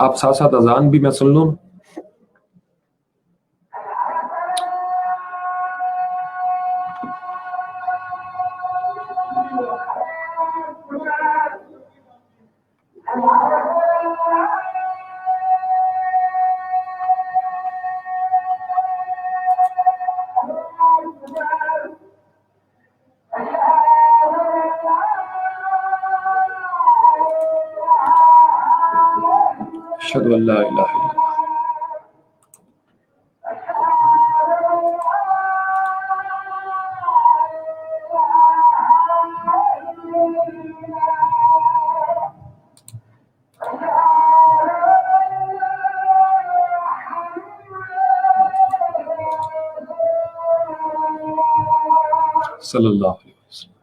آپ ساتھ ساتھ اذان بھی میں سن لوں. اشہد ان لا الہ الا اللہ. صلی اللہ علیہ وسلم.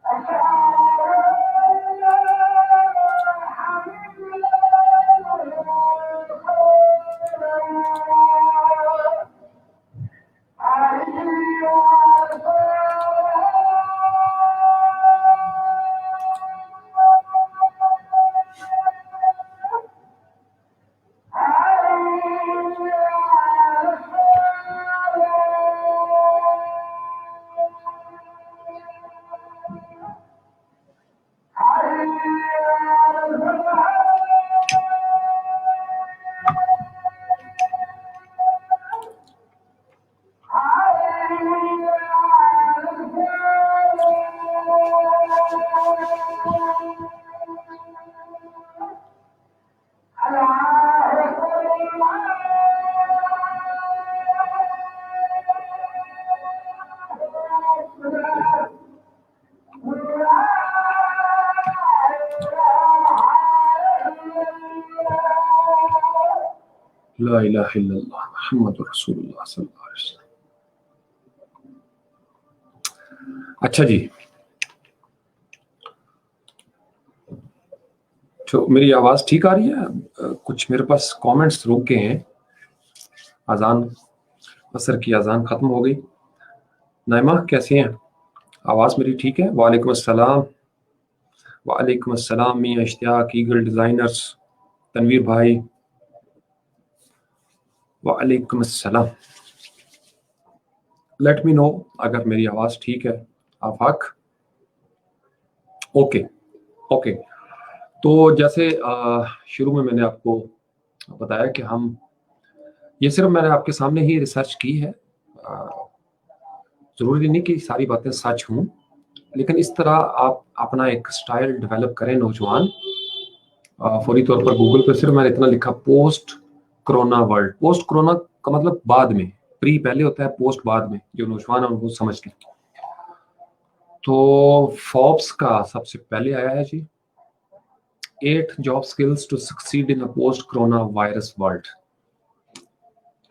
لا الہ الا اللہ محمد رسول اللہ صلی اللہ علیہ وسلم. اچھا جی, تو میری آواز ٹھیک آ رہی ہے؟ کچھ میرے پاس کامنٹس رک گئے ہیں. اذان عصر کی اذان ختم ہو گئی. نائمہ کیسی ہیں؟ آواز میری ٹھیک ہے؟ وعلیکم السلام. وعلیکم السلام میاں اشتیاق, ایگل ڈیزائنرز, تنویر بھائی, وعلیکم السلام. لیٹ می نو اگر میری آواز ٹھیک ہے. آفاق اوکے اوکے. تو جیسے شروع میں نے آپ کو بتایا کہ ہم یہ صرف میں نے آپ کے سامنے ہی ریسرچ کی ہے. ضروری نہیں کہ ساری باتیں سچ ہوں, لیکن اس طرح آپ اپنا ایک سٹائل ڈیولپ کریں نوجوان. فوری طور پر گوگل پہ صرف میں نے اتنا لکھا post corona world. Post corona کا مطلب بعد میں, پری پہلے ہوتا ہے, پوسٹ بعد میں. جو نوجوان ہیں وہ سمجھ لیں. تو فوربس کا سب سے پہلے آیا ہے جی, 8 job skills to succeed in a post-coronavirus world.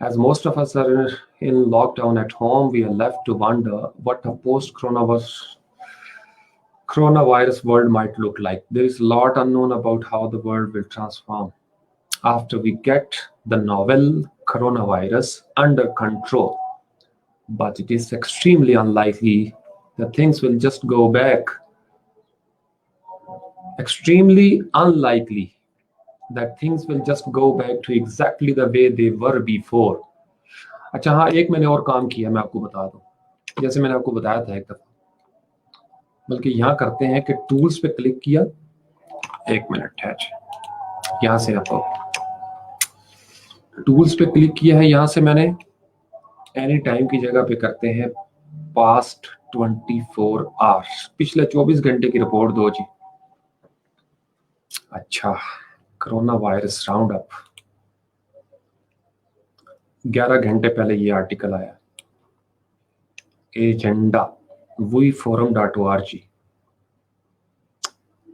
As most of us are in lockdown at home, we are left to wonder what a post-coronavirus world might look like. There is a lot unknown about how the world will transform after we get the novel coronavirus under control. But it is extremely unlikely that things will just go back. Extremely unlikely that things will just go back to exactly the way they were before. اچھا ہاں, ایک میں نے اور کام کیا, میں آپ کو بتا دوں. جیسے میں نے آپ کو بتایا تھا ایک دفعہ, بلکہ یہاں کرتے ہیں کہ ٹولز پہ کلک کیا. ایک منٹ ہے, یہاں سے آپ کو ٹولز پہ کلک کیا ہے. یہاں سے میں نے اینی ٹائم کی جگہ پہ کرتے ہیں پاسٹ 24 hours, پچھلے 24 گھنٹے کی رپورٹ دو جی. اچھا, کرونا وائرس راؤنڈ اپ, 11 گھنٹے پہلے یہ آرٹیکل آیا. Agenda we forum.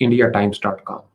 indiatimes.com,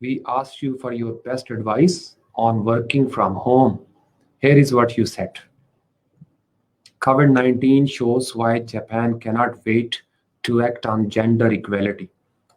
We asked you for your best advice on working from home. Here is what you said. COVID-19 shows why Japan cannot wait to act on gender equality.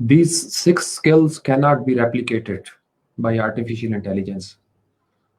These 6 skills cannot be replicated by artificial intelligence.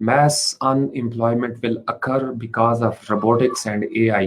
Mass unemployment will occur because of robotics and AI.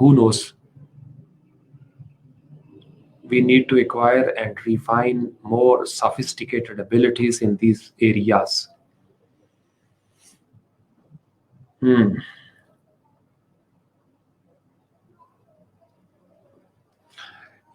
who knows, we need to acquire and refine more sophisticated abilities in these areas.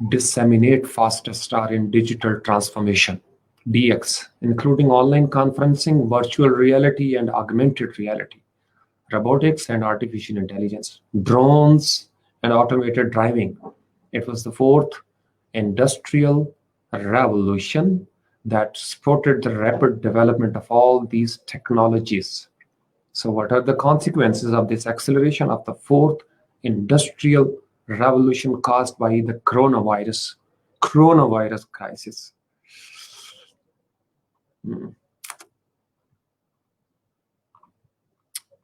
Disseminate fastest are in digital transformation, DX, including online conferencing, virtual reality and augmented reality, robotics and artificial intelligence, drones and automated driving. It was the 4th industrial revolution that supported the rapid development of all these technologies. So what are the consequences of this acceleration of the 4th industrial revolution caused by the coronavirus crisis?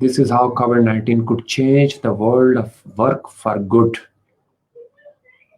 This is how COVID-19 could change the world of work for good.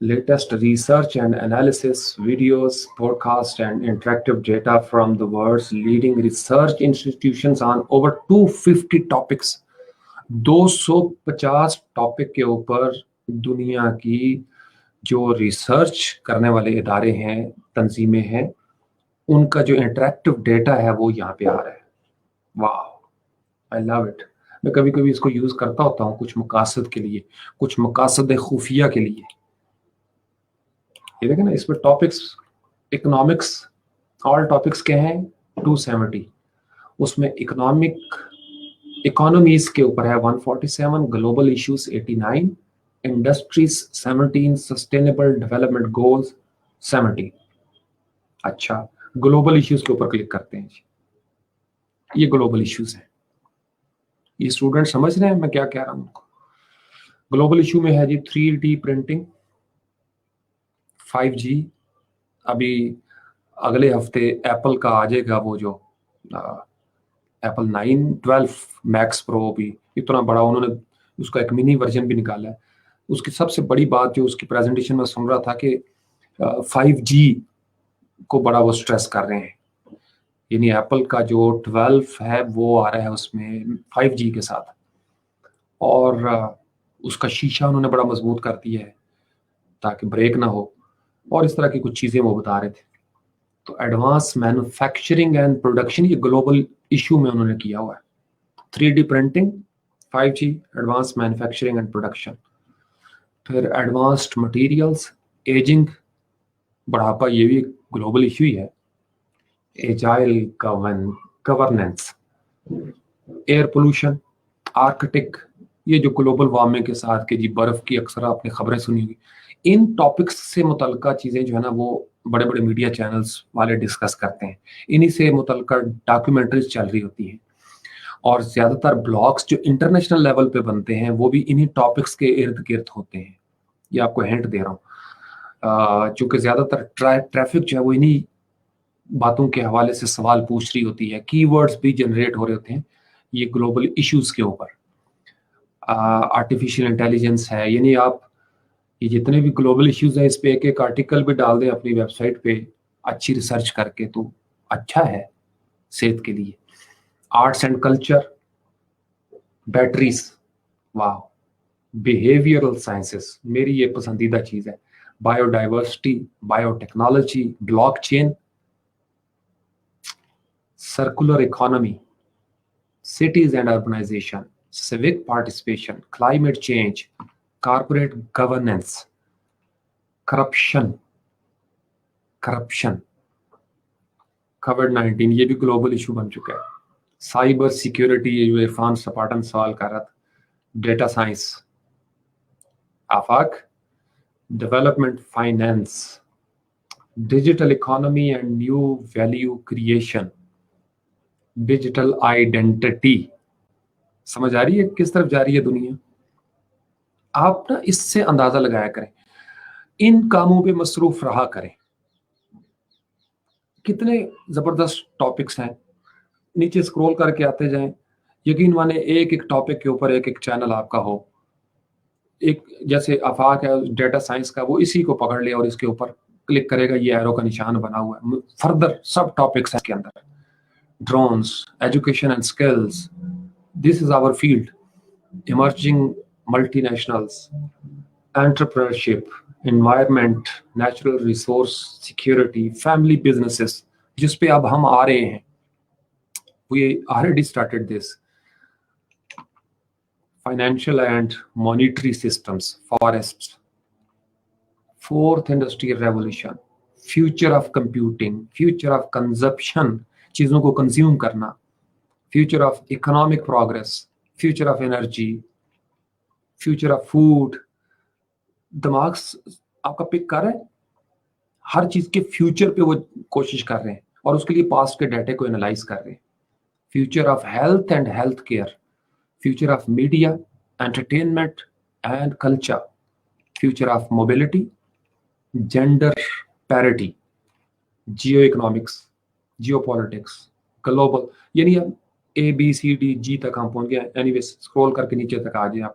latest research and analysis, videos, podcasts, and interactive data from the world's leading research institutions on over 250 topics. 250 topic کے اوپر دنیا کی جو research کرنے والے ادارے ہیں، تنظیمیں ہیں، ان کا جو انٹریکٹیو ڈیٹا ہے وہ یہاں پہ آ رہا ہے. واو، آئی لو اٹ. میں کبھی کبھی اس کو یوز کرتا ہوتا ہوں کچھ مقاصد کے لیے، کچھ مقاصد خفیہ کے لیے. یہ دیکھیں نا، اس میں ٹاپکس اکنامکس، آل ٹاپکس کے ہیں 270. اس میں اکانومیز کے اوپر ہے 147، global issues 89، industries 17، sustainable development goals 70. اچھا، گلوبل ایشوز کے اوپر کلک کرتے ہیں. یہ گلوبل ایشوز ہیں. یہ اسٹوڈنٹ سمجھ رہے ہیں میں کیا کہہ رہا ہوں؟ گلوبل ایشو میں ہے جی 3D پرنٹنگ، 5G. ابھی اگلے ہفتے ایپل کا آ جائے گا وہ جو ایپل 12 میکس پرو، بھی اتنا بڑا انہوں نے اس کا ایک منی ورژن بھی نکالا ہے. اس کی سب سے بڑی بات جو اس کی پریزنٹیشن میں سن رہا تھا کہ 5G کو بڑا وہ سٹریس کر رہے ہیں. یعنی ایپل کا جو 12 ہے وہ آ رہا ہے اس میں 5G کے ساتھ، اور اس کا شیشہ انہوں نے بڑا مضبوط کر دیا ہے تاکہ بریک نہ ہو، اور اس طرح کی کچھ چیزیں وہ بتا رہے تھے. تو ایڈوانس مینوفیکچرنگ اینڈ پروڈکشن یہ گلوبل ایشو میں انہوں نے کیا ہوا ہے. 3D printing, 5G، advance manufacturing and production. پھر ایڈوانسڈ مٹیریلز، ایجنگ، بڑھاپا، یہ بھی گلوبل ایشو ہی ہے. Agile governance, air pollution, Arctic, یہ جو گلوبل وارمنگ کے ساتھ کہ جی برف کی اکثر آپ نے خبریں سنی ہوگی. ان ٹاپکس سے متعلقہ چیزیں جو ہے نا وہ بڑے بڑے میڈیا چینلز والے ڈسکس کرتے ہیں. انہی سے متعلقہ ڈاکیومنٹریز چل رہی ہوتی ہیں، اور زیادہ تر بلاگس جو انٹرنیشنل لیول پہ بنتے ہیں وہ بھی انہی ٹاپکس کے ارد گرد ہوتے ہیں. یہ آپ کو ہینٹ دے رہا ہوں، چونکہ زیادہ تر ٹریفک جو ہے وہ انہی باتوں کے حوالے سے سوال پوچھ رہی ہوتی ہے. کی ورڈز بھی جنریٹ ہو رہے ہوتے ہیں یہ گلوبل ایشوز کے اوپر. آرٹیفیشیل انٹیلیجنس ہے، یعنی آپ یہ جتنے بھی گلوبل ایشوز ہیں اس پہ ایک ایک آرٹیکل بھی ڈال دیں اپنی ویب سائٹ پہ اچھی ریسرچ کر کے، تو اچھا ہے صحت کے لیے. Arts and culture, batteries, wow. Behavioural sciences, میری یہ پسندیدہ چیز ہے. Biodiversity, biotechnology, blockchain, circular economy, cities and urbanization, civic participation, climate change, corporate governance, corruption, COVID-19 یہ بھی گلوبل ایشو بن چکا ہے. سائبر سیکیورٹی، یہ جو عرفان سپاٹن سوال کر رہا تھا. Data science, Afaq, development finance, digital economy and new value creation, digital identity. سمجھ آ رہی ہے کس طرف جا رہی ہے دنیا؟ آپ نا اس سے اندازہ لگایا کریں، ان کاموں پہ مصروف رہا کریں. کتنے زبردست ٹاپکس ہیں، نیچے اسکرول کر کے آتے جائیں. یقین مانے ایک ایک ٹاپک کے اوپر ایک ایک چینل آپ کا ہو. ایک جیسے آفاق ہے ڈیٹا سائنس کا، وہ اسی کو پکڑ لے اور اس کے اوپر کلک کرے گا، یہ ایرو کا نشان بنا ہوا ہے. فردر سب ٹاپکس ہیں اس کے اندر. Drones, education and skills, this is our field. Emerging multinationals, entrepreneurship, environment, natural resource security, family businesses, جس پہ اب ہم آ رہے ہیں. We already started this. Financial and monetary systems, forests, fourth industrial revolution, future of computing, future of consumption, چیزوں کو consume کرنا, future of economic progress, future of energy, future of food. دماغ آپ کا پک کر رہے ہیں، ہر چیز کے فیوچر پہ وہ کوشش کر رہے ہیں اور اس کے لیے پاسٹ کے ڈیٹے کو انالائز کر رہے ہیں. Future of health and healthcare, future of media, entertainment and culture, future of mobility, gender parity, geoeconomics, geopolitics, global. یعنی اب ABCD G تک ہم پہنچ گئے. اینی ویز اسکرول کر کے نیچے تک آ جائیں آپ.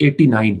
89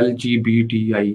LGBTI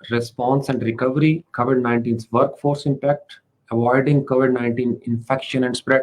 response and recovery, COVID-19's workforce impact, avoiding COVID-19 infection and spread।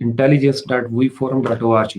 intelligence.vforum.org।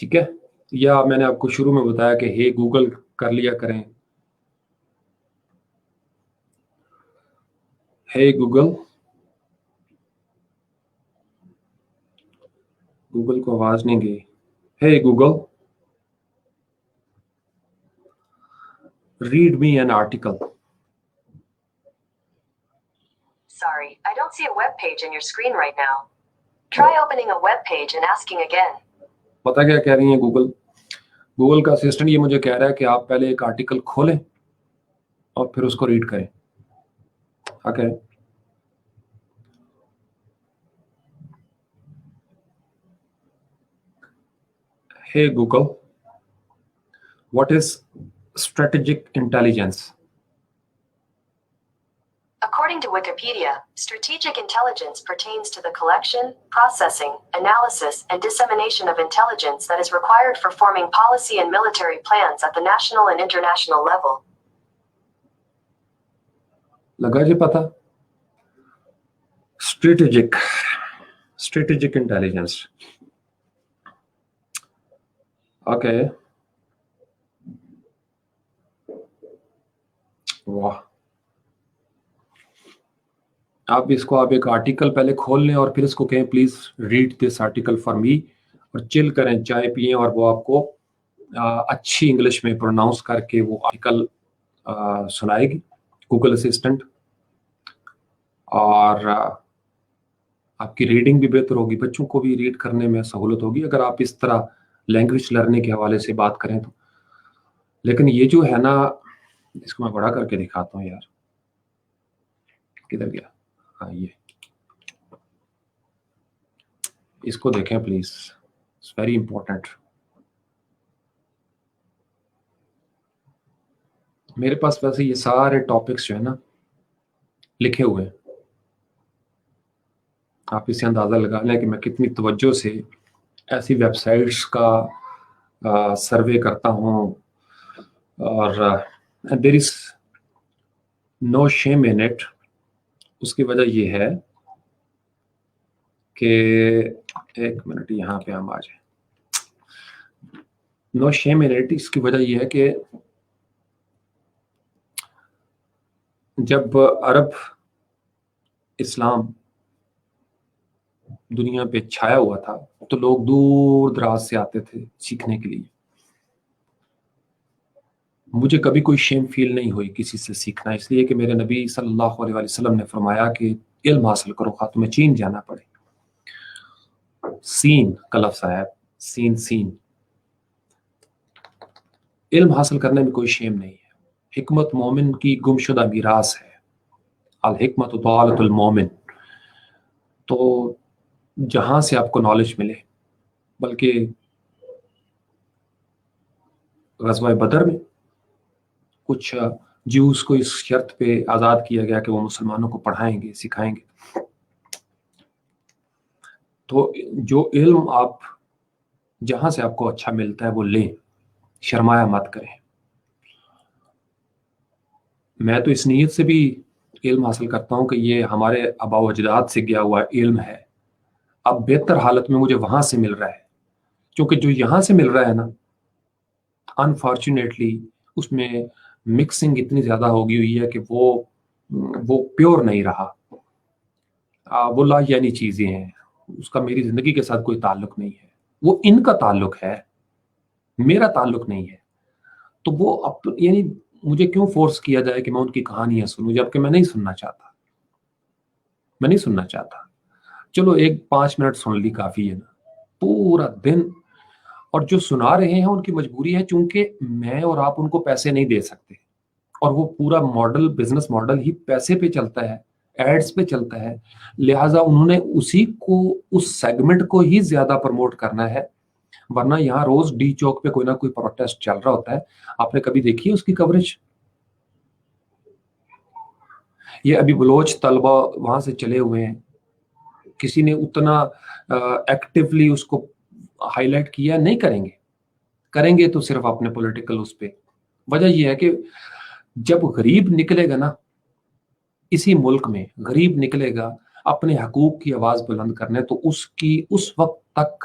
ٹھیک ہے، یا میں نے آپ کو شروع میں بتایا کہ ہے گوگل کر لیا کریں. ہے گوگل، گوگل کو آواز نہیں گئی. ہے Google read me an article. Sorry, I don't see a web page in your screen right now. Try opening a web page and asking again. پتا کیا کہہ رہی ہیں گوگل کا اسسٹنٹ یہ مجھے کہہ رہا ہے کہ آپ پہلے ایک آرٹیکل کھولیں اور پھر اس کو ریڈ کریں. اوکے، ہے Google what is strategic intelligence? According to Wikipedia, strategic intelligence pertains to the collection, processing, analysis, and dissemination of intelligence that is required for forming policy and military plans at the national and international level. لگا جی پتا؟ strategic intelligence. Okay, واہ، آپ ایک article پہلے کھول لیں اور پھر اس کو کہیں please read this article for me, اور چل کریں، چائے پئیں، اور وہ آپ کو اچھی انگلش میں پروناؤنس کر کے وہ آرٹیکل سنائے گی گوگل اسسٹنٹ، اور آپ کی ریڈنگ بھی بہتر ہوگی، بچوں کو بھی ریڈ کرنے میں سہولت ہوگی اگر آپ اس طرح لینگویج لرننگ کے حوالے سے بات کریں تو. لیکن یہ جو ہے نا، اس کو میں بڑا کر کے دکھاتا ہوں یار، کدھر گیا؟ ہاں، یہ اس کو دیکھیں پلیز، اٹس ویری امپورٹنٹ. میرے پاس ویسے یہ سارے ٹاپکس جو ہے نا لکھے ہوئے ہیں، آپ اس سے اندازہ لگا لیں کہ میں کتنی توجہ سے ایسی ویب سائٹس کا سروے کرتا ہوں، اور دیر از نو شیم ان اٹ. اس کی وجہ یہ ہے کہ ایک منٹ یہاں پہ ہم آ جائیں. نو شیم ان اٹ، اس کی وجہ یہ ہے کہ جب عرب اسلام دنیا پہ چھایا ہوا تھا تو لوگ دور دراز سے آتے تھے سیکھنے کے لیے. مجھے کبھی کوئی شیم فیل نہیں ہوئی کسی سے سیکھنا، اس لیے کہ میرے نبی صلی اللہ علیہ وسلم نے فرمایا کہ علم حاصل کرو، خواہ تمہیں چین جانا پڑے. سین کا لفظ آیا، سین. علم حاصل کرنے میں کوئی شیم نہیں ہے. حکمت مومن کی گمشدہ میراث ہے، الحکمت ضالۃ المومن. تو جہاں سے آپ کو نالج ملے، بلکہ غزوہ بدر میں کچھ جیوز کو اس شرط پہ آزاد کیا گیا کہ وہ مسلمانوں کو پڑھائیں گے، سکھائیں گے. تو جو علم آپ جہاں سے آپ کو اچھا ملتا ہے وہ لیں، شرمایا مت کریں. میں تو اس نیت سے بھی علم حاصل کرتا ہوں کہ یہ ہمارے آباء و اجداد سے گیا ہوا علم ہے، اب بہتر حالت میں مجھے وہاں سے مل رہا ہے، کیونکہ جو یہاں سے مل رہا ہے نا، انفارچونیٹلی اس میں مکسنگ اتنی زیادہ ہوگی ہوئی ہے کہ وہ پیور نہیں رہا. وہ لا یعنی چیزیں ہیں، اس کا میری زندگی کے ساتھ کوئی تعلق نہیں ہے. وہ ان کا تعلق ہے، میرا تعلق نہیں ہے. تو وہ یعنی مجھے کیوں فورس کیا جائے کہ میں ان کی کہانیاں سنوں، جبکہ میں نہیں سننا چاہتا. چلو ایک 5 منٹ سن لی کافی ہے نا، پورا دن. اور جو سنا رہے ہیں ان کی مجبوری ہے، چونکہ میں اور آپ ان کو پیسے نہیں دے سکتے، اور وہ پورا ماڈل، بزنس ماڈل ہی پیسے پہ چلتا ہے، ایڈز پہ چلتا ہے. لہٰذا انہوں نے اسی کو، اس سیگمنٹ کو ہی زیادہ پروموٹ کرنا ہے. ورنہ یہاں روز ڈی چوک پہ کوئی نہ کوئی پروٹیسٹ چل رہا ہوتا ہے، آپ نے کبھی دیکھی ہے اس کی کوریج؟ یہ ابھی بلوچ طلبہ وہاں سے چلے ہوئے ہیں، کسی نے اتنا ایکٹیولی اس کو ہائی لائٹ کیا نہیں. کریں گے تو صرف اپنے پولیٹیکل اس پہ. وجہ یہ ہے کہ جب غریب نکلے گا نا، اسی ملک میں غریب نکلے گا اپنے حقوق کی آواز بلند کرنے، تو اس وقت تک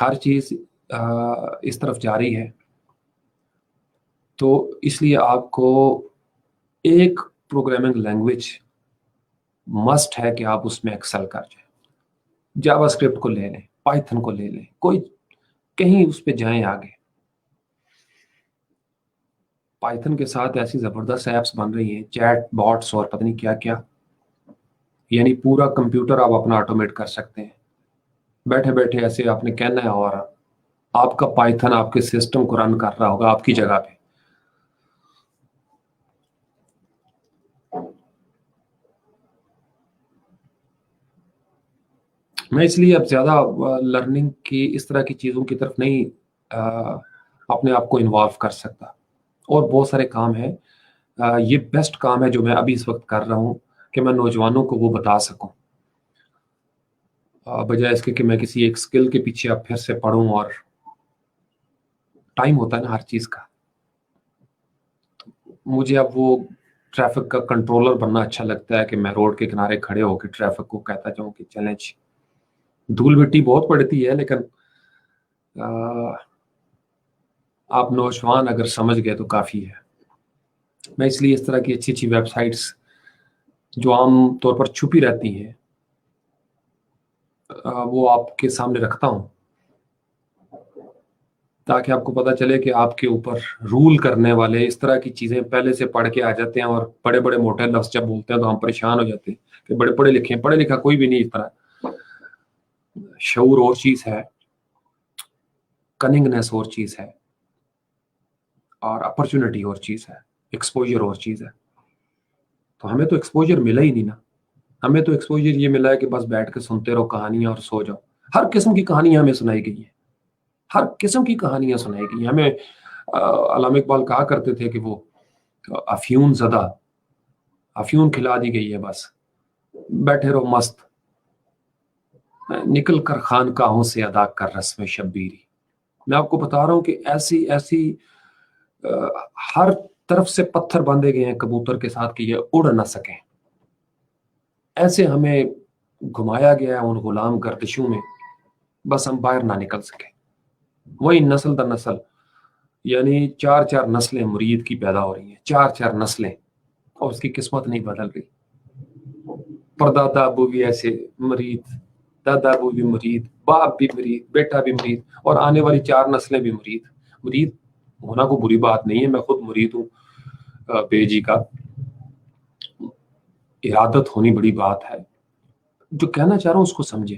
ہر چیز اس طرف جا رہی ہے، تو اس لیے آپ کو ایک پروگرامنگ لینگویج مسٹ ہے کہ آپ اس میں ایکسل کر جائیں. جاوا اسکرپٹ کو لے لیں، پائتھن کو لے لیں، کوئی کہیں اس پہ جائیں آگے. پائتھن کے ساتھ ایسی زبردست ایپس بن رہی ہیں، چیٹ باٹس اور پتہ نہیں کیا کیا، یعنی پورا کمپیوٹر آپ اپنا آٹومیٹ کر سکتے ہیں بیٹھے بیٹھے. ایسے آپ نے کہنا ہے اور آپ کا پائتھن آپ کے سسٹم کو رن کر رہا ہوگا آپ کی جگہ پہ. میں اس لیے اب زیادہ لرننگ کی اس طرح کی چیزوں کی طرف نہیں اپنے آپ کو انوالو کر سکتا، اور بہت سارے کام ہیں. یہ بیسٹ کام ہے جو میں ابھی اس وقت کر رہا ہوں کہ میں نوجوانوں کو وہ بتا سکوں، بجائے اس کے کہ میں کسی ایک سکل کے پیچھے اب پھر سے پڑھوں. اور ٹائم ہوتا ہے نا ہر چیز کا. مجھے اب وہ ٹریفک کا کنٹرولر بننا اچھا لگتا ہے کہ میں روڈ کے کنارے کھڑے ہو کے ٹریفک کو کہتا جاؤں کہ چلیں جی. دھول مٹی بہت پڑتی ہے، لیکن آپ نوجوان اگر سمجھ گئے تو کافی ہے. میں اس لیے اس طرح کی اچھی اچھی ویب سائٹس جو عام طور پر چھپی رہتی ہیں وہ آپ کے سامنے رکھتا ہوں، تاکہ آپ کو پتہ چلے کہ آپ کے اوپر رول کرنے والے اس طرح کی چیزیں پہلے سے پڑھ کے آ جاتے ہیں. اور بڑے بڑے موٹے لفظ جب بولتے ہیں تو ہم پریشان ہو جاتے ہیں کہ بڑے پڑھے لکھے ہیں. پڑھے لکھا کوئی بھی نہیں اس طرح. شعور اور چیز ہے، کننگنیس اور چیز ہے، اور اپرچونٹی اور چیز ہے، ایکسپوجر اور چیز ہے. تو ہمیں تو ایکسپوجر ملا ہی نہیں نا. ہمیں تو ایکسپوجر یہ ملا ہے کہ بس بیٹھ کے سنتے رہو کہانیاں اور سو جاؤ. ہر قسم کی کہانیاں ہمیں سنائی گئی ہیں، ہر قسم کی کہانیاں سنائی گئی ہیں ہمیں. علامہ اقبال کہا کرتے تھے کہ وہ افیون زدہ، افیون کھلا دی گئی ہے، بس بیٹھے رہو مست، نکل کر خانقاہوں سے ادا کر رسم شبیری. میں آپ کو بتا رہا ہوں کہ ایسی ایسی ہر طرف سے پتھر باندھے گئے ہیں کبوتر کے ساتھ کہ یہ اڑ نہ سکیں. ایسے ہمیں گھمایا گیا ہے ان غلام گردشوں میں، بس ہم باہر نہ نکل سکیں. وہی نسل در نسل، یعنی 4 نسلیں مرید کی پیدا ہو رہی ہیں، 4 نسلیں، اور اس کی قسمت نہیں بدل رہی. پردادا ابو بھی ایسے مرید، دادا ابو بھی مرید، باپ بھی مرید، بیٹا بھی مرید، اور آنے والی 4 نسلیں بھی مرید. مرید ہونا کوئی بری بات نہیں ہے، میں خود مرید ہوں بے جی کا. ارادت ہونی بڑی بات ہے. جو کہنا چاہ رہا ہوں اس کو سمجھے.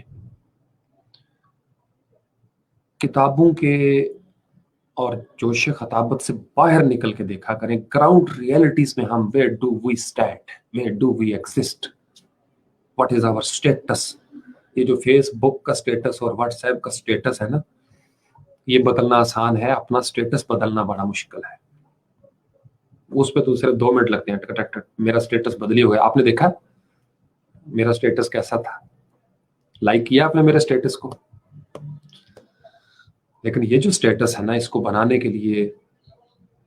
کتابوں کے اور جوش خطابت سے باہر نکل کے دیکھا کریں. گراؤنڈ ریئلٹیز میں ہم where do we stand, where do we exist, what is our status. یہ جو فیس بک کا سٹیٹس اور واٹس ایپ کا سٹیٹس ہے نا، یہ بدلنا آسان ہے، اپنا سٹیٹس بدلنا بڑا مشکل ہے. اس پہ تو صرف 2 منٹ لگتے ہیں، ٹک ٹک ٹک میرا سٹیٹس بدلی ہو گیا. آپ نے دیکھا میرا سٹیٹس کیسا تھا؟ لائک کیا آپ نے میرے سٹیٹس کو؟ لیکن یہ جو سٹیٹس ہے نا، اس کو بنانے کے لیے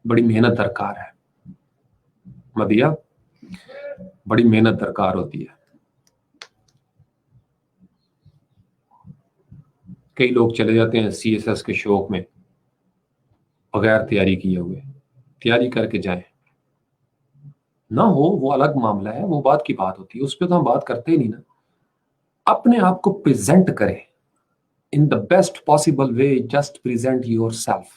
بڑی محنت درکار ہے. مدیہ بڑی محنت درکار ہوتی ہے. کئی لوگ چلے جاتے ہیں CSS کے شوق میں بغیر تیاری کیے ہوئے. تیاری کر کے جائیں، نہ ہو وہ الگ معاملہ ہے، وہ بات کی بات ہوتی ہے، اس پہ تو ہم بات کرتے ہی نہیں نا. اپنے آپ کو پریزنٹ کریں in the best possible way. Just present yourself.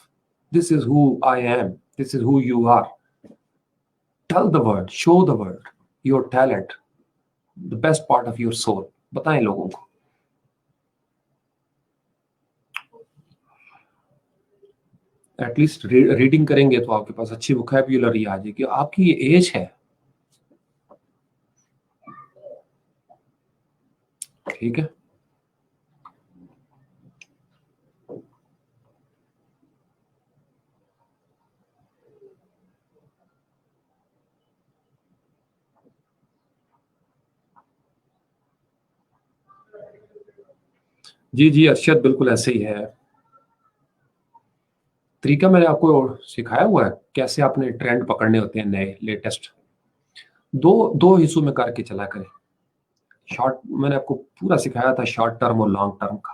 This is who I am. This is who you are. Tell the world, show the world your talent, the best part of your soul. بتائیں لوگوں کو. At least reading کریں گے تو آپ کے پاس اچھی ووکیبولری آ جائے گی. آپ کی یہ ایج ہے، ٹھیک ہے. جی جی ارشد بالکل ایسے ہی ہے. طریقہ میں نے آپ کو سکھایا ہوا ہے کیسے آپ نے ٹرینڈ پکڑنے ہوتے ہیں نئے لیٹسٹ. دو حصوں میں کر کے چلا کریں. شارٹ میں نے آپ کو پورا سکھایا تھا، شارٹ ٹرم اور لانگ ٹرم کا.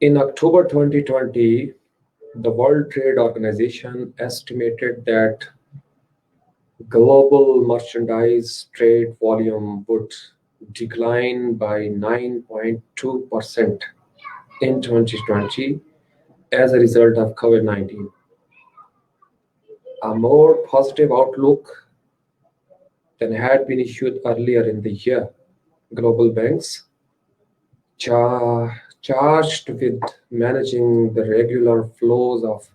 In October 2020, the World Trade Organization estimated that global merchandise trade volume would decline by 9.2% in 2020 as a result of COVID-19. A more positive outlook than had been issued earlier in the year. Global banks, charged with managing the regular flows of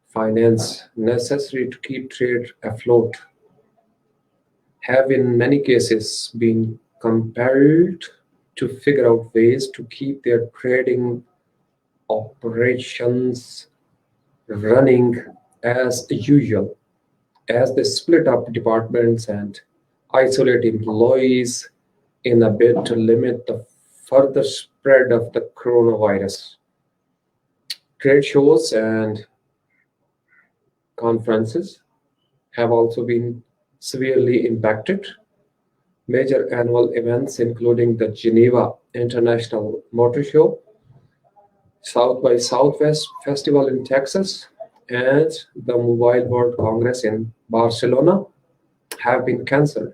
finance necessary to keep trade afloat, have in many cases been compelled to figure out ways to keep their trading operations running as usual, as they split up departments and isolate employees in a bid to limit the further spread of the coronavirus. Trade shows and conferences have also been severely impacted. Major annual events, including the Geneva International Motor Show, South by Southwest Festival in Texas, and the Mobile World Congress in Barcelona, have been cancelled.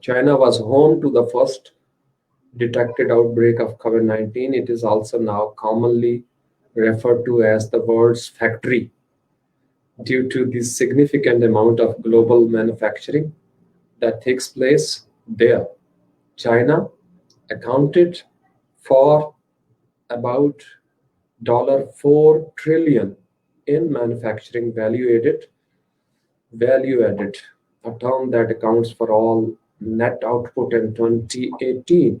China was home to the first detected outbreak of COVID-19. It is also now commonly referred to as the world's factory due to the significant amount of global manufacturing that takes place there. China accounted for about $4 trillion in manufacturing value added, a term that accounts for all net output in 2018.